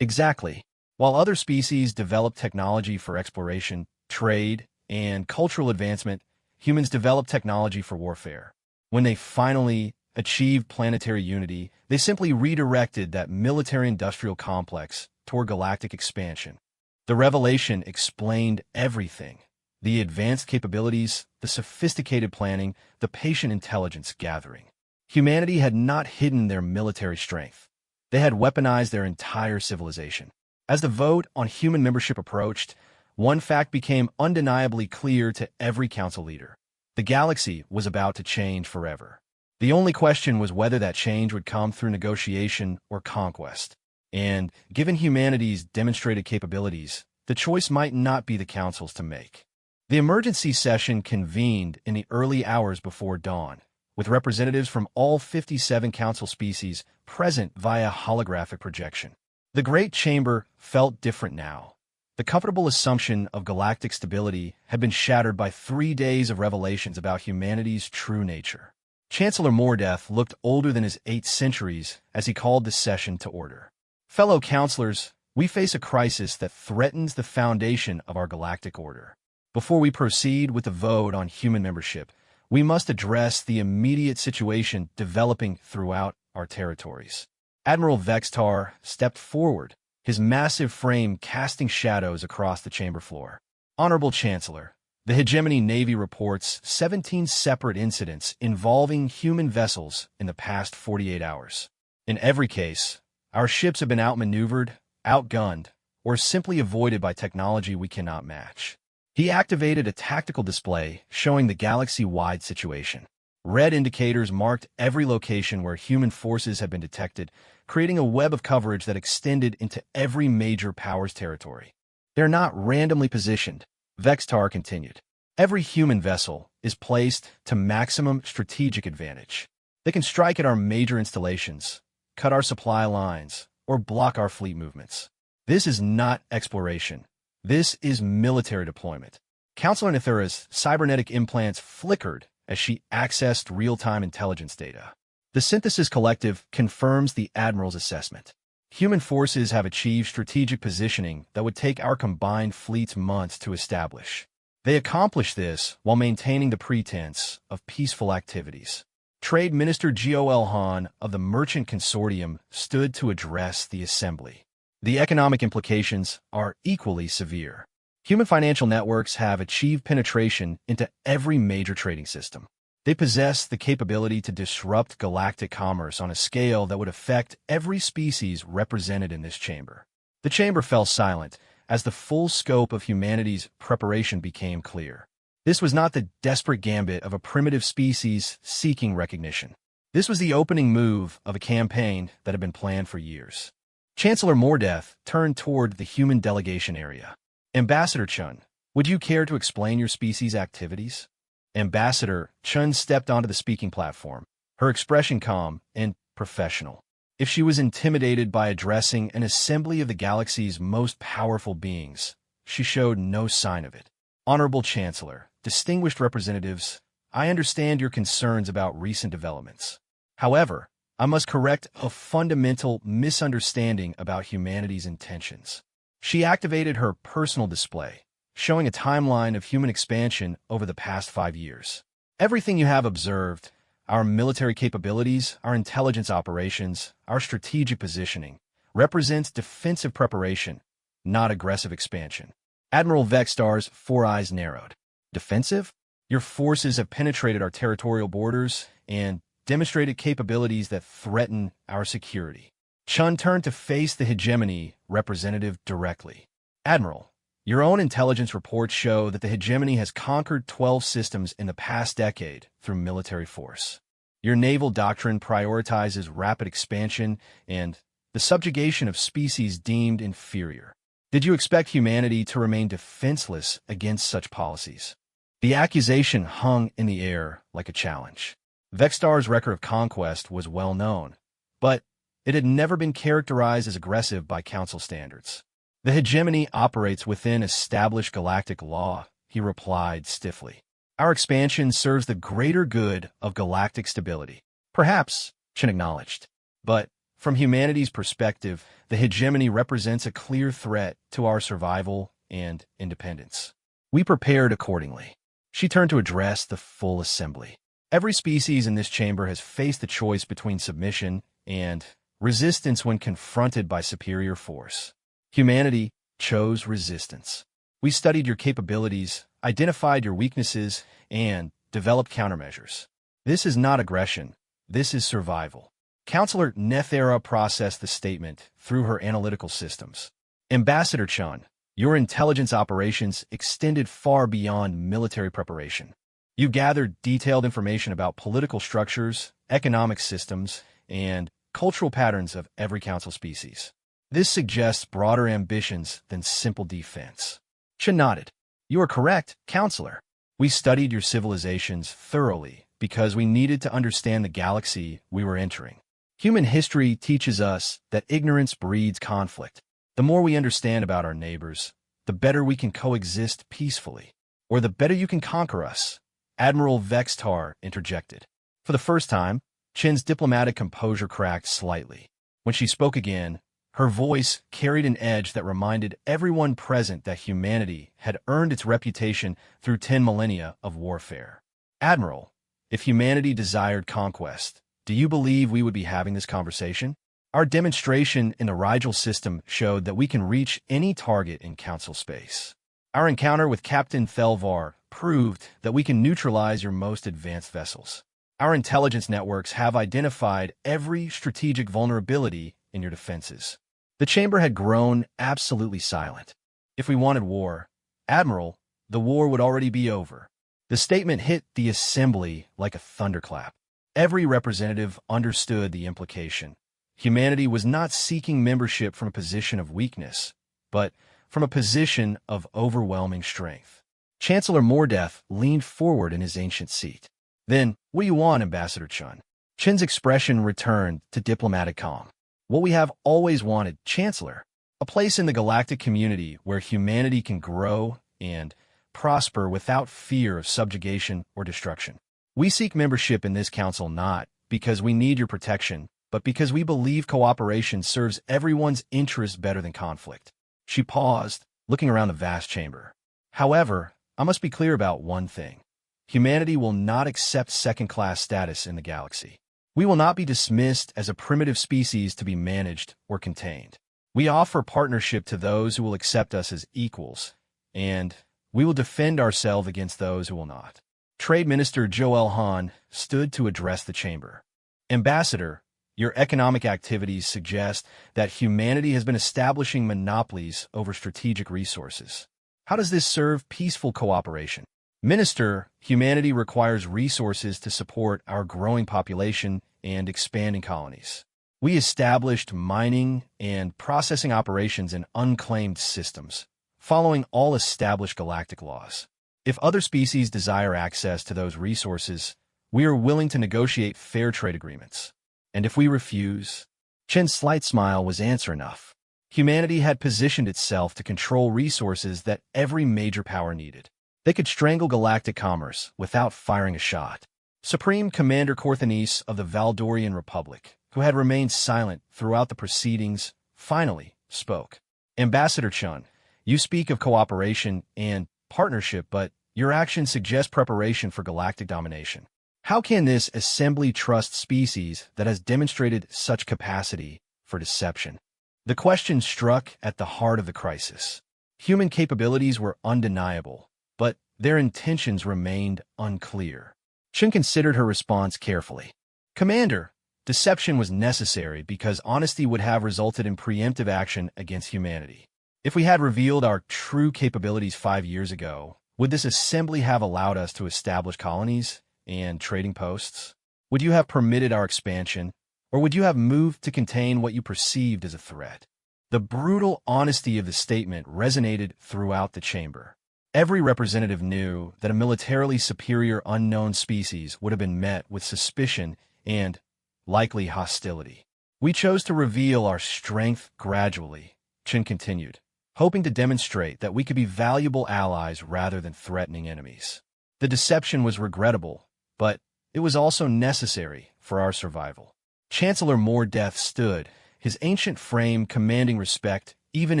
Speaker 1: Exactly. While other species developed technology for exploration, trade, and cultural advancement, humans developed technology for warfare. When they finally achieved planetary unity, they simply redirected that military-industrial complex toward galactic expansion. The revelation explained everything: the advanced capabilities, the sophisticated planning, the patient intelligence gathering. Humanity had not hidden their military strength. They had weaponized their entire civilization. As the vote on human membership approached, one fact became undeniably clear to every council leader. The galaxy was about to change forever. The only question was whether that change would come through negotiation or conquest. And, given humanity's demonstrated capabilities, the choice might not be the council's to make. The emergency session convened in the early hours before dawn, with representatives from all 57 council species present via holographic projection. The Great Chamber felt different now. The comfortable assumption of galactic stability had been shattered by 3 days of revelations about humanity's true nature. Chancellor Mordeth looked older than his 8 centuries as he called the session to order. Fellow councilors, we face a crisis that threatens the foundation of our galactic order. Before we proceed with the vote on human membership, we must address the immediate situation developing throughout our territories. Admiral Vextar stepped forward, his massive frame casting shadows across the chamber floor. Honorable Chancellor, the Hegemony Navy reports 17 separate incidents involving human vessels in the past 48 hours. In every case, our ships have been outmaneuvered, outgunned, or simply avoided by technology we cannot match. He activated a tactical display showing the galaxy-wide situation. Red indicators marked every location where human forces had been detected, creating a web of coverage that extended into every major power's territory. They're not randomly positioned, Vextar continued. Every human vessel is placed to maximum strategic advantage. They can strike at our major installations, cut our supply lines, or block our fleet movements. This is not exploration. This is military deployment. Counselor Nithura's cybernetic implants flickered as she accessed real-time intelligence data. The Synthesis Collective confirms the Admiral's assessment. Human forces have achieved strategic positioning that would take our combined fleets months to establish. They accomplish this while maintaining the pretense of peaceful activities. Trade Minister Gol Han of the Merchant Consortium stood to address the assembly. The economic implications are equally severe. Human financial networks have achieved penetration into every major trading system. They possess the capability to disrupt galactic commerce on a scale that would affect every species represented in this chamber. The chamber fell silent as the full scope of humanity's preparation became clear. This was not the desperate gambit of a primitive species seeking recognition. This was the opening move of a campaign that had been planned for years. Chancellor Mordeth turned toward the human delegation area. Ambassador Chun, would you care to explain your species' activities? Ambassador Chun stepped onto the speaking platform, her expression calm and professional. If she was intimidated by addressing an assembly of the galaxy's most powerful beings, she showed no sign of it. Honorable Chancellor, distinguished representatives, I understand your concerns about recent developments. However, I must correct a fundamental misunderstanding about humanity's intentions. She activated her personal display, showing a timeline of human expansion over the past 5 years. Everything you have observed, our military capabilities, our intelligence operations, our strategic positioning, represents defensive preparation, not aggressive expansion. Admiral Vextar's 4 eyes narrowed. Defensive? Your forces have penetrated our territorial borders and demonstrated capabilities that threaten our security. Chun turned to face the hegemony representative directly. Admiral, your own intelligence reports show that the hegemony has conquered 12 systems in the past decade through military force. Your naval doctrine prioritizes rapid expansion and the subjugation of species deemed inferior. Did you expect humanity to remain defenseless against such policies? The accusation hung in the air like a challenge. Vextar's record of conquest was well known, but it had never been characterized as aggressive by Council standards. The hegemony operates within established galactic law, he replied stiffly. Our expansion serves the greater good of galactic stability. Perhaps, Chen acknowledged. But from humanity's perspective, the hegemony represents a clear threat to our survival and independence. We prepared accordingly. She turned to address the full assembly. Every species in this chamber has faced the choice between submission and resistance when confronted by superior force. Humanity chose resistance. We studied your capabilities, identified your weaknesses, and developed countermeasures. This is not aggression. This is survival. Counselor Nethera processed the statement through her analytical systems. Ambassador Chun, your intelligence operations extended far beyond military preparation. You gathered detailed information about political structures, economic systems, and cultural patterns of every council species. This suggests broader ambitions than simple defense. Chen nodded. You are correct, Counselor. We studied your civilizations thoroughly because we needed to understand the galaxy we were entering. Human history teaches us that ignorance breeds conflict. The more we understand about our neighbors, the better we can coexist peacefully, or the better you can conquer us, Admiral Vextar interjected. For the first time, Chen's diplomatic composure cracked slightly. When she spoke again, her voice carried an edge that reminded everyone present that humanity had earned its reputation through 10 millennia of warfare. Admiral, if humanity desired conquest, do you believe we would be having this conversation? Our demonstration in the Rigel system showed that we can reach any target in Council space. Our encounter with Captain Thelvar proved that we can neutralize your most advanced vessels. Our intelligence networks have identified every strategic vulnerability in your defenses. The chamber had grown absolutely silent. If we wanted war, Admiral, the war would already be over. The statement hit the assembly like a thunderclap. Every representative understood the implication. Humanity was not seeking membership from a position of weakness, but from a position of overwhelming strength. Chancellor Mordeth leaned forward in his ancient seat. Then, what do you want, Ambassador Chun? Chen's expression returned to diplomatic calm. What we have always wanted, Chancellor. A place in the galactic community where humanity can grow and prosper without fear of subjugation or destruction. We seek membership in this council not because we need your protection, but because we believe cooperation serves everyone's interest better than conflict. She paused, looking around the vast chamber. However, I must be clear about one thing. Humanity will not accept second-class status in the galaxy. We will not be dismissed as a primitive species to be managed or contained. We offer partnership to those who will accept us as equals, and we will defend ourselves against those who will not. Trade Minister Joel Han stood to address the chamber. Ambassador, your economic activities suggest that humanity has been establishing monopolies over strategic resources. How does this serve peaceful cooperation? Minister, humanity requires resources to support our growing population and expanding colonies. We established mining and processing operations in unclaimed systems, following all established galactic laws. If other species desire access to those resources, we are willing to negotiate fair trade agreements. And if we refuse? Chen's slight smile was answer enough. Humanity had positioned itself to control resources that every major power needed. They could strangle galactic commerce without firing a shot. Supreme Commander Corthanis of the Valdorian Republic, who had remained silent throughout the proceedings, finally spoke. Ambassador Chun, you speak of cooperation and partnership, but your actions suggest preparation for galactic domination. How can this assembly trust species that has demonstrated such capacity for deception? The question struck at the heart of the crisis. Human capabilities were undeniable, but their intentions remained unclear. Chen considered her response carefully. Commander, deception was necessary because honesty would have resulted in preemptive action against humanity. If we had revealed our true capabilities 5 years ago, would this assembly have allowed us to establish colonies and trading posts? Would you have permitted our expansion, or would you have moved to contain what you perceived as a threat? The brutal honesty of the statement resonated throughout the chamber. Every representative knew that a militarily superior unknown species would have been met with suspicion and, likely, hostility. We chose to reveal our strength gradually, Chen continued, hoping to demonstrate that we could be valuable allies rather than threatening enemies. The deception was regrettable, but it was also necessary for our survival. Chancellor Mordeth stood, his ancient frame commanding respect even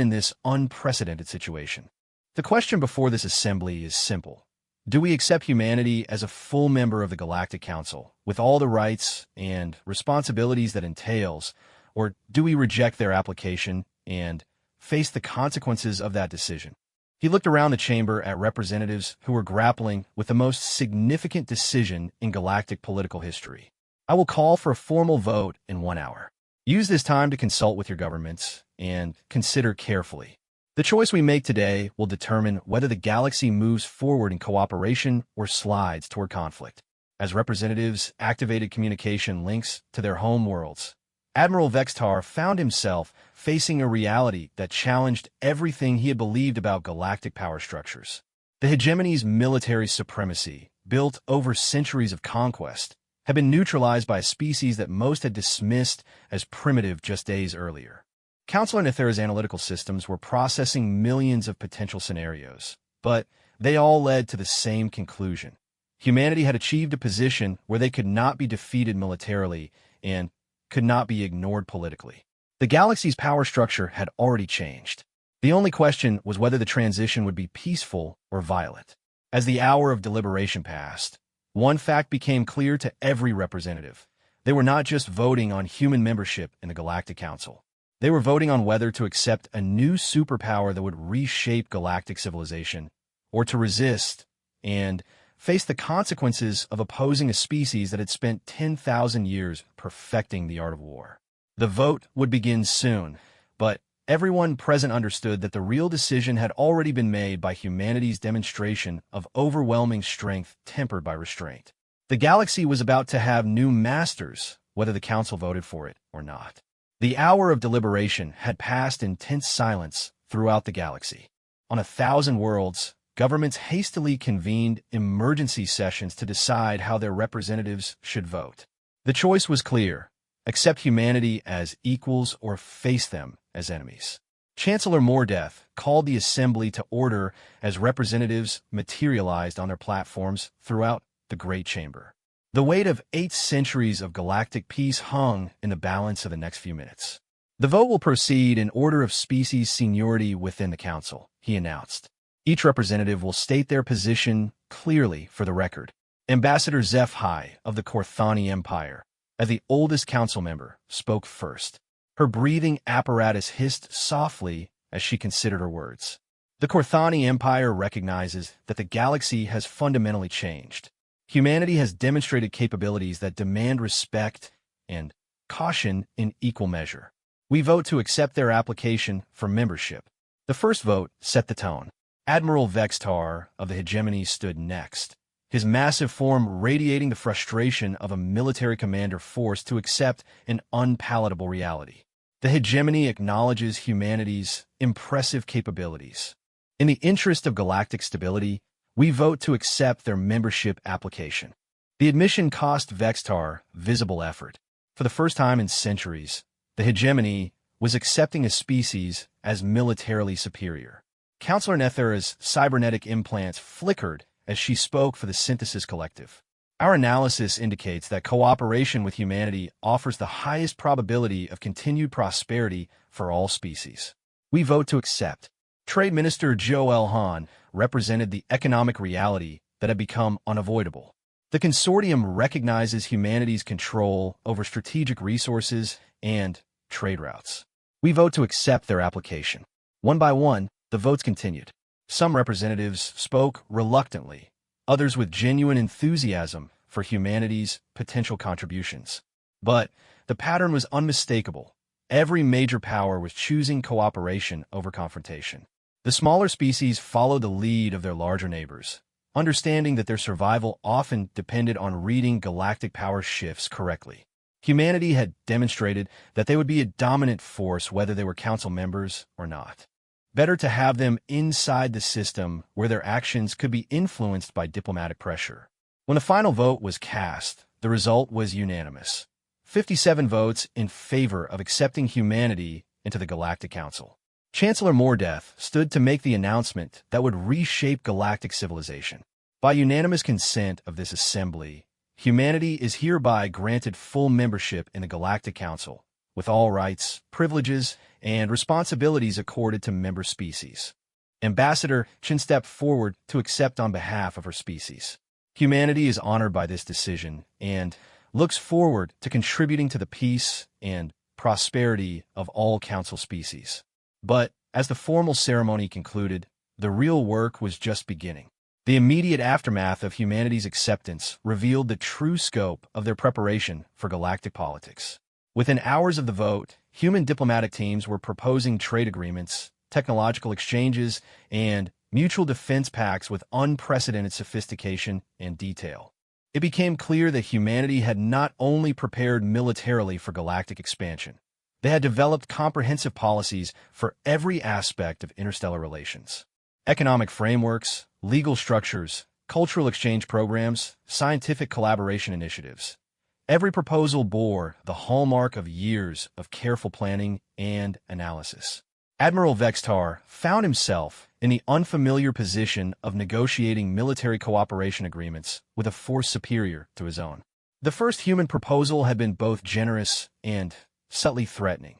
Speaker 1: in this unprecedented situation. The question before this assembly is simple. Do we accept humanity as a full member of the Galactic Council, with all the rights and responsibilities that entails, or do we reject their application and face the consequences of that decision? He looked around the chamber at representatives who were grappling with the most significant decision in galactic political history. I will call for a formal vote in 1 hour. Use this time to consult with your governments and consider carefully. The choice we make today will determine whether the galaxy moves forward in cooperation or slides toward conflict. As representatives activated communication links to their home worlds, Admiral Vextar found himself facing a reality that challenged everything he had believed about galactic power structures. The hegemony's military supremacy, built over centuries of conquest, had been neutralized by a species that most had dismissed as primitive just days earlier. Counselor Nethera's analytical systems were processing millions of potential scenarios, but they all led to the same conclusion. Humanity had achieved a position where they could not be defeated militarily and could not be ignored politically. The galaxy's power structure had already changed. The only question was whether the transition would be peaceful or violent. As the hour of deliberation passed, one fact became clear to every representative. They were not just voting on human membership in the Galactic Council. They were voting on whether to accept a new superpower that would reshape galactic civilization, or to resist and face the consequences of opposing a species that had spent 10,000 years perfecting the art of war. The vote would begin soon, but everyone present understood that the real decision had already been made by humanity's demonstration of overwhelming strength tempered by restraint. The galaxy was about to have new masters, whether the council voted for it or not. The hour of deliberation had passed in tense silence throughout the galaxy. On 1,000 worlds, governments hastily convened emergency sessions to decide how their representatives should vote. The choice was clear: accept humanity as equals or face them as enemies. Chancellor Mordeth called the assembly to order as representatives materialized on their platforms throughout the Great Chamber. The weight of 8 centuries of galactic peace hung in the balance of the next few minutes. The vote will proceed in order of species seniority within the Council, he announced. Each representative will state their position clearly for the record. Ambassador Zeph-Hai of the Korthani Empire, as the oldest council member, spoke first. Her breathing apparatus hissed softly as she considered her words. The Korthani Empire recognizes that the galaxy has fundamentally changed. Humanity has demonstrated capabilities that demand respect and caution in equal measure. We vote to accept their application for membership. The first vote set the tone. Admiral Vextar of the hegemony stood next, his massive form radiating the frustration of a military commander forced to accept an unpalatable reality. The hegemony acknowledges humanity's impressive capabilities. In the interest of galactic stability, we vote to accept their membership application. The admission cost Vextar visible effort. For the first time in centuries, the hegemony was accepting a species as militarily superior. Counselor Nethera's cybernetic implants flickered as she spoke for the Synthesis Collective. Our analysis indicates that cooperation with humanity offers the highest probability of continued prosperity for all species. We vote to accept. Trade Minister Joel Hahn represented the economic reality that had become unavoidable. The consortium recognizes humanity's control over strategic resources and trade routes. We vote to accept their application. One by one, the votes continued. Some representatives spoke reluctantly, others with genuine enthusiasm for humanity's potential contributions. But the pattern was unmistakable. Every major power was choosing cooperation over confrontation. The smaller species followed the lead of their larger neighbors, understanding that their survival often depended on reading galactic power shifts correctly. Humanity had demonstrated that they would be a dominant force whether they were council members or not. Better to have them inside the system where their actions could be influenced by diplomatic pressure. When the final vote was cast, the result was unanimous. 57 votes in favor of accepting humanity into the Galactic Council. Chancellor Mordeth stood to make the announcement that would reshape galactic civilization. By unanimous consent of this assembly, humanity is hereby granted full membership in the Galactic Council, with all rights, privileges, and responsibilities accorded to member species. Ambassador Chen stepped forward to accept on behalf of her species. Humanity is honored by this decision and looks forward to contributing to the peace and prosperity of all council species. But as the formal ceremony concluded, the real work was just beginning. The immediate aftermath of humanity's acceptance revealed the true scope of their preparation for galactic politics. Within hours of the vote, human diplomatic teams were proposing trade agreements, technological exchanges, and mutual defense pacts with unprecedented sophistication and detail. It became clear that humanity had not only prepared militarily for galactic expansion, they had developed comprehensive policies for every aspect of interstellar relations. Economic frameworks, legal structures, cultural exchange programs, scientific collaboration initiatives. Every proposal bore the hallmark of years of careful planning and analysis. Admiral Vextar found himself in the unfamiliar position of negotiating military cooperation agreements with a force superior to his own. The first human proposal had been both generous and subtly threatening.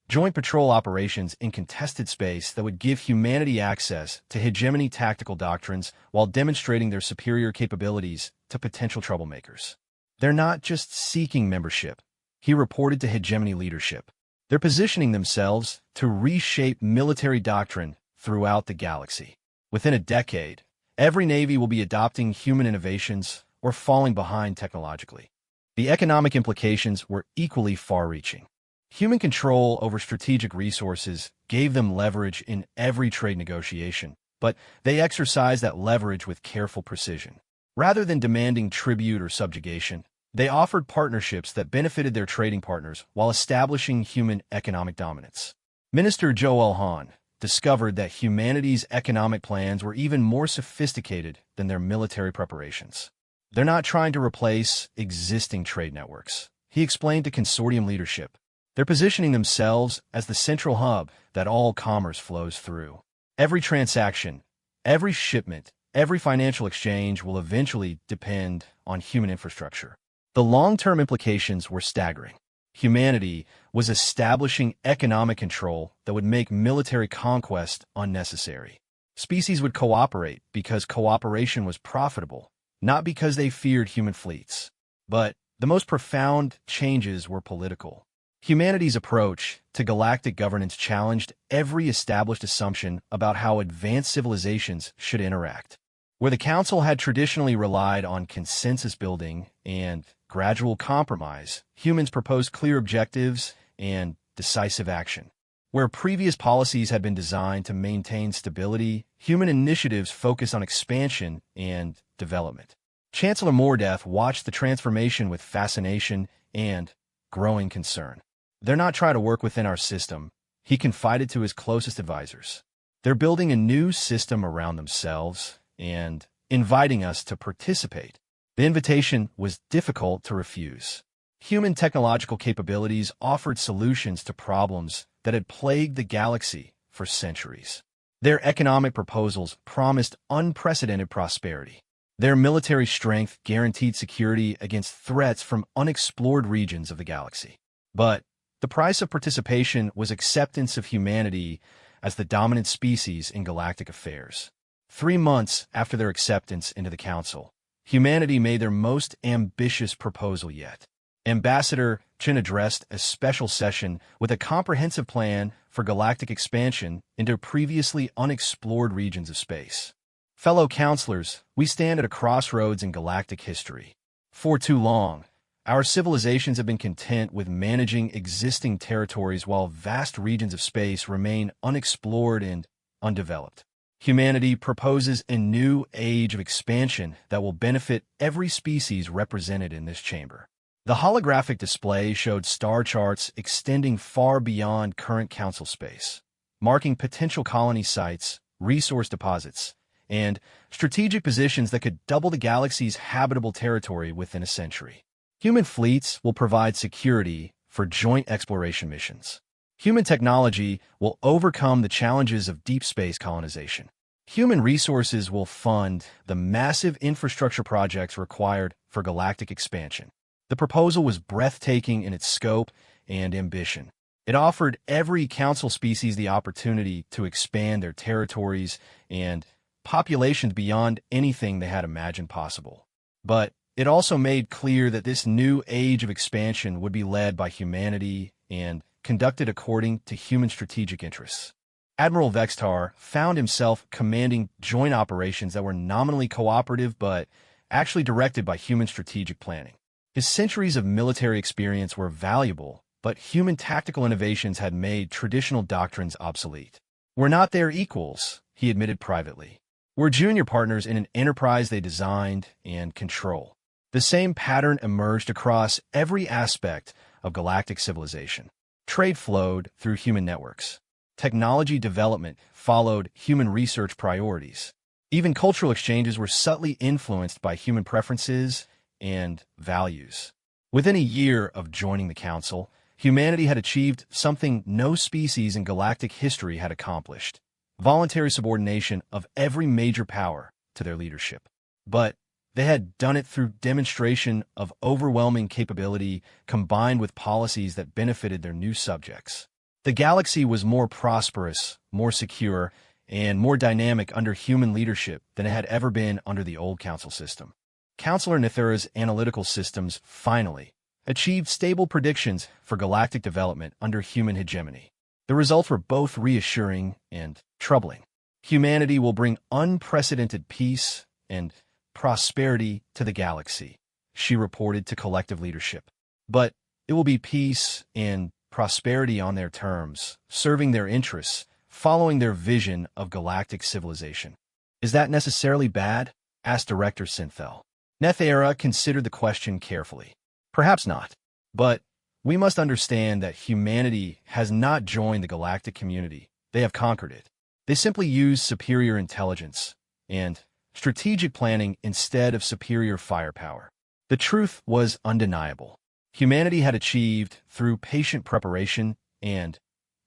Speaker 1: Joint patrol operations in contested space that would give humanity access to hegemony tactical doctrines while demonstrating their superior capabilities to potential troublemakers. They're not just seeking membership, he reported to hegemony leadership. They're positioning themselves to reshape military doctrine throughout the galaxy. Within a decade, every navy will be adopting human innovations or falling behind technologically. The economic implications were equally far-reaching. Human control over strategic resources gave them leverage in every trade negotiation, but they exercised that leverage with careful precision. Rather than demanding tribute or subjugation, they offered partnerships that benefited their trading partners while establishing human economic dominance. Minister Joel Hahn discovered that humanity's economic plans were even more sophisticated than their military preparations. They're not trying to replace existing trade networks, he explained to consortium leadership. They're positioning themselves as the central hub that all commerce flows through. Every transaction, every shipment, every financial exchange will eventually depend on human infrastructure. The long-term implications were staggering. Humanity was establishing economic control that would make military conquest unnecessary. Species would cooperate because cooperation was profitable, not because they feared human fleets. But the most profound changes were political. Humanity's approach to galactic governance challenged every established assumption about how advanced civilizations should interact. Where the Council had traditionally relied on consensus building and gradual compromise, humans proposed clear objectives and decisive action. Where previous policies had been designed to maintain stability, human initiatives focused on expansion and development. Chancellor Mordeth watched the transformation with fascination and growing concern. They're not trying to work within our system, he confided to his closest advisors. They're building a new system around themselves and inviting us to participate. The invitation was difficult to refuse. Human technological capabilities offered solutions to problems that had plagued the galaxy for centuries. Their economic proposals promised unprecedented prosperity. Their military strength guaranteed security against threats from unexplored regions of the galaxy. But the price of participation was acceptance of humanity as the dominant species in galactic affairs. 3 months after their acceptance into the Council, humanity made their most ambitious proposal yet. Ambassador Chen addressed a special session with a comprehensive plan for galactic expansion into previously unexplored regions of space. Fellow counselors, we stand at a crossroads in galactic history. For too long, our civilizations have been content with managing existing territories while vast regions of space remain unexplored and undeveloped. Humanity proposes a new age of expansion that will benefit every species represented in this chamber. The holographic display showed star charts extending far beyond current council space, marking potential colony sites, resource deposits, and strategic positions that could double the galaxy's habitable territory within a century. Human fleets will provide security for joint exploration missions. Human technology will overcome the challenges of deep space colonization. Human resources will fund the massive infrastructure projects required for galactic expansion. The proposal was breathtaking in its scope and ambition. It offered every council species the opportunity to expand their territories and populations beyond anything they had imagined possible. But it also made clear that this new age of expansion would be led by humanity and conducted according to human strategic interests. Admiral Vextar found himself commanding joint operations that were nominally cooperative but actually directed by human strategic planning. His centuries of military experience were valuable, but human tactical innovations had made traditional doctrines obsolete. "We're not their equals," he admitted privately. "We're junior partners in an enterprise they designed and control." The same pattern emerged across every aspect of galactic civilization. Trade flowed through human networks. Technology development followed human research priorities. Even cultural exchanges were subtly influenced by human preferences and values. Within a year of joining the Council, humanity had achieved something no species in galactic history had accomplished: voluntary subordination of every major power to their leadership. But they had done it through demonstration of overwhelming capability combined with policies that benefited their new subjects. The galaxy was more prosperous, more secure, and more dynamic under human leadership than it had ever been under the old Council system. Counselor Nithura's analytical systems finally achieved stable predictions for galactic development under human hegemony. The results were both reassuring and troubling. Humanity will bring unprecedented peace and prosperity to the galaxy, she reported to collective leadership. But it will be peace and prosperity on their terms, serving their interests, following their vision of galactic civilization. "Is that necessarily bad?" asked Director Synthel. Nethera considered the question carefully. "Perhaps not. But we must understand that humanity has not joined the galactic community. They have conquered it. They simply use superior intelligence and strategic planning instead of superior firepower." The truth was undeniable. Humanity had achieved, through patient preparation and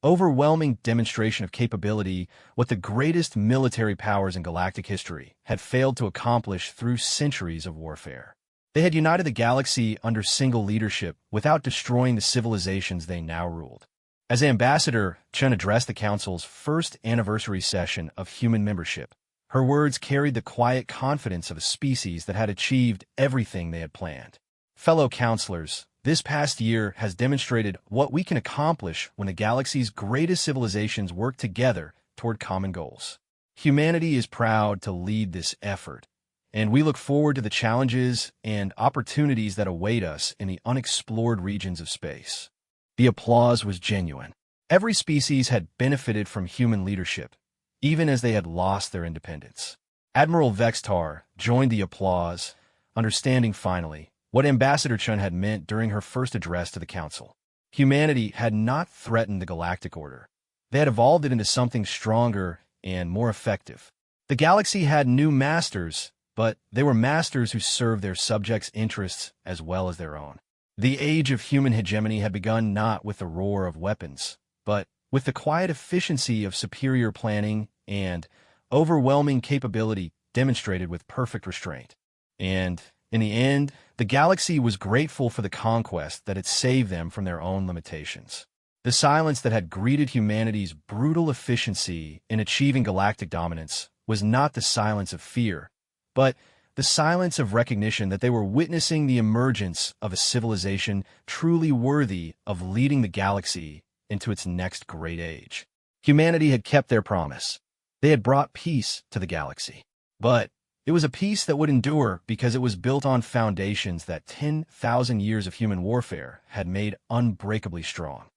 Speaker 1: overwhelming demonstration of capability, what the greatest military powers in galactic history had failed to accomplish through centuries of warfare. They had united the galaxy under single leadership without destroying the civilizations they now ruled. As Ambassador, Chen addressed the Council's first anniversary session of human membership. Her words carried the quiet confidence of a species that had achieved everything they had planned. "Fellow counselors, this past year has demonstrated what we can accomplish when the galaxy's greatest civilizations work together toward common goals. Humanity is proud to lead this effort, and we look forward to the challenges and opportunities that await us in the unexplored regions of space." The applause was genuine. Every species had benefited from human leadership, even as they had lost their independence. Admiral Vextar joined the applause, understanding finally what Ambassador Chen had meant during her first address to the Council. Humanity had not threatened the galactic order. They had evolved it into something stronger and more effective. The galaxy had new masters, but they were masters who served their subjects' interests as well as their own. The age of human hegemony had begun not with the roar of weapons, but with the quiet efficiency of superior planning and overwhelming capability demonstrated with perfect restraint. And in the end, the galaxy was grateful for the conquest that had saved them from their own limitations. The silence that had greeted humanity's brutal efficiency in achieving galactic dominance was not the silence of fear, but the silence of recognition that they were witnessing the emergence of a civilization truly worthy of leading the galaxy into its next great age. Humanity had kept their promise. They had brought peace to the galaxy. But it was a peace that would endure because it was built on foundations that 10,000 years of human warfare had made unbreakably strong.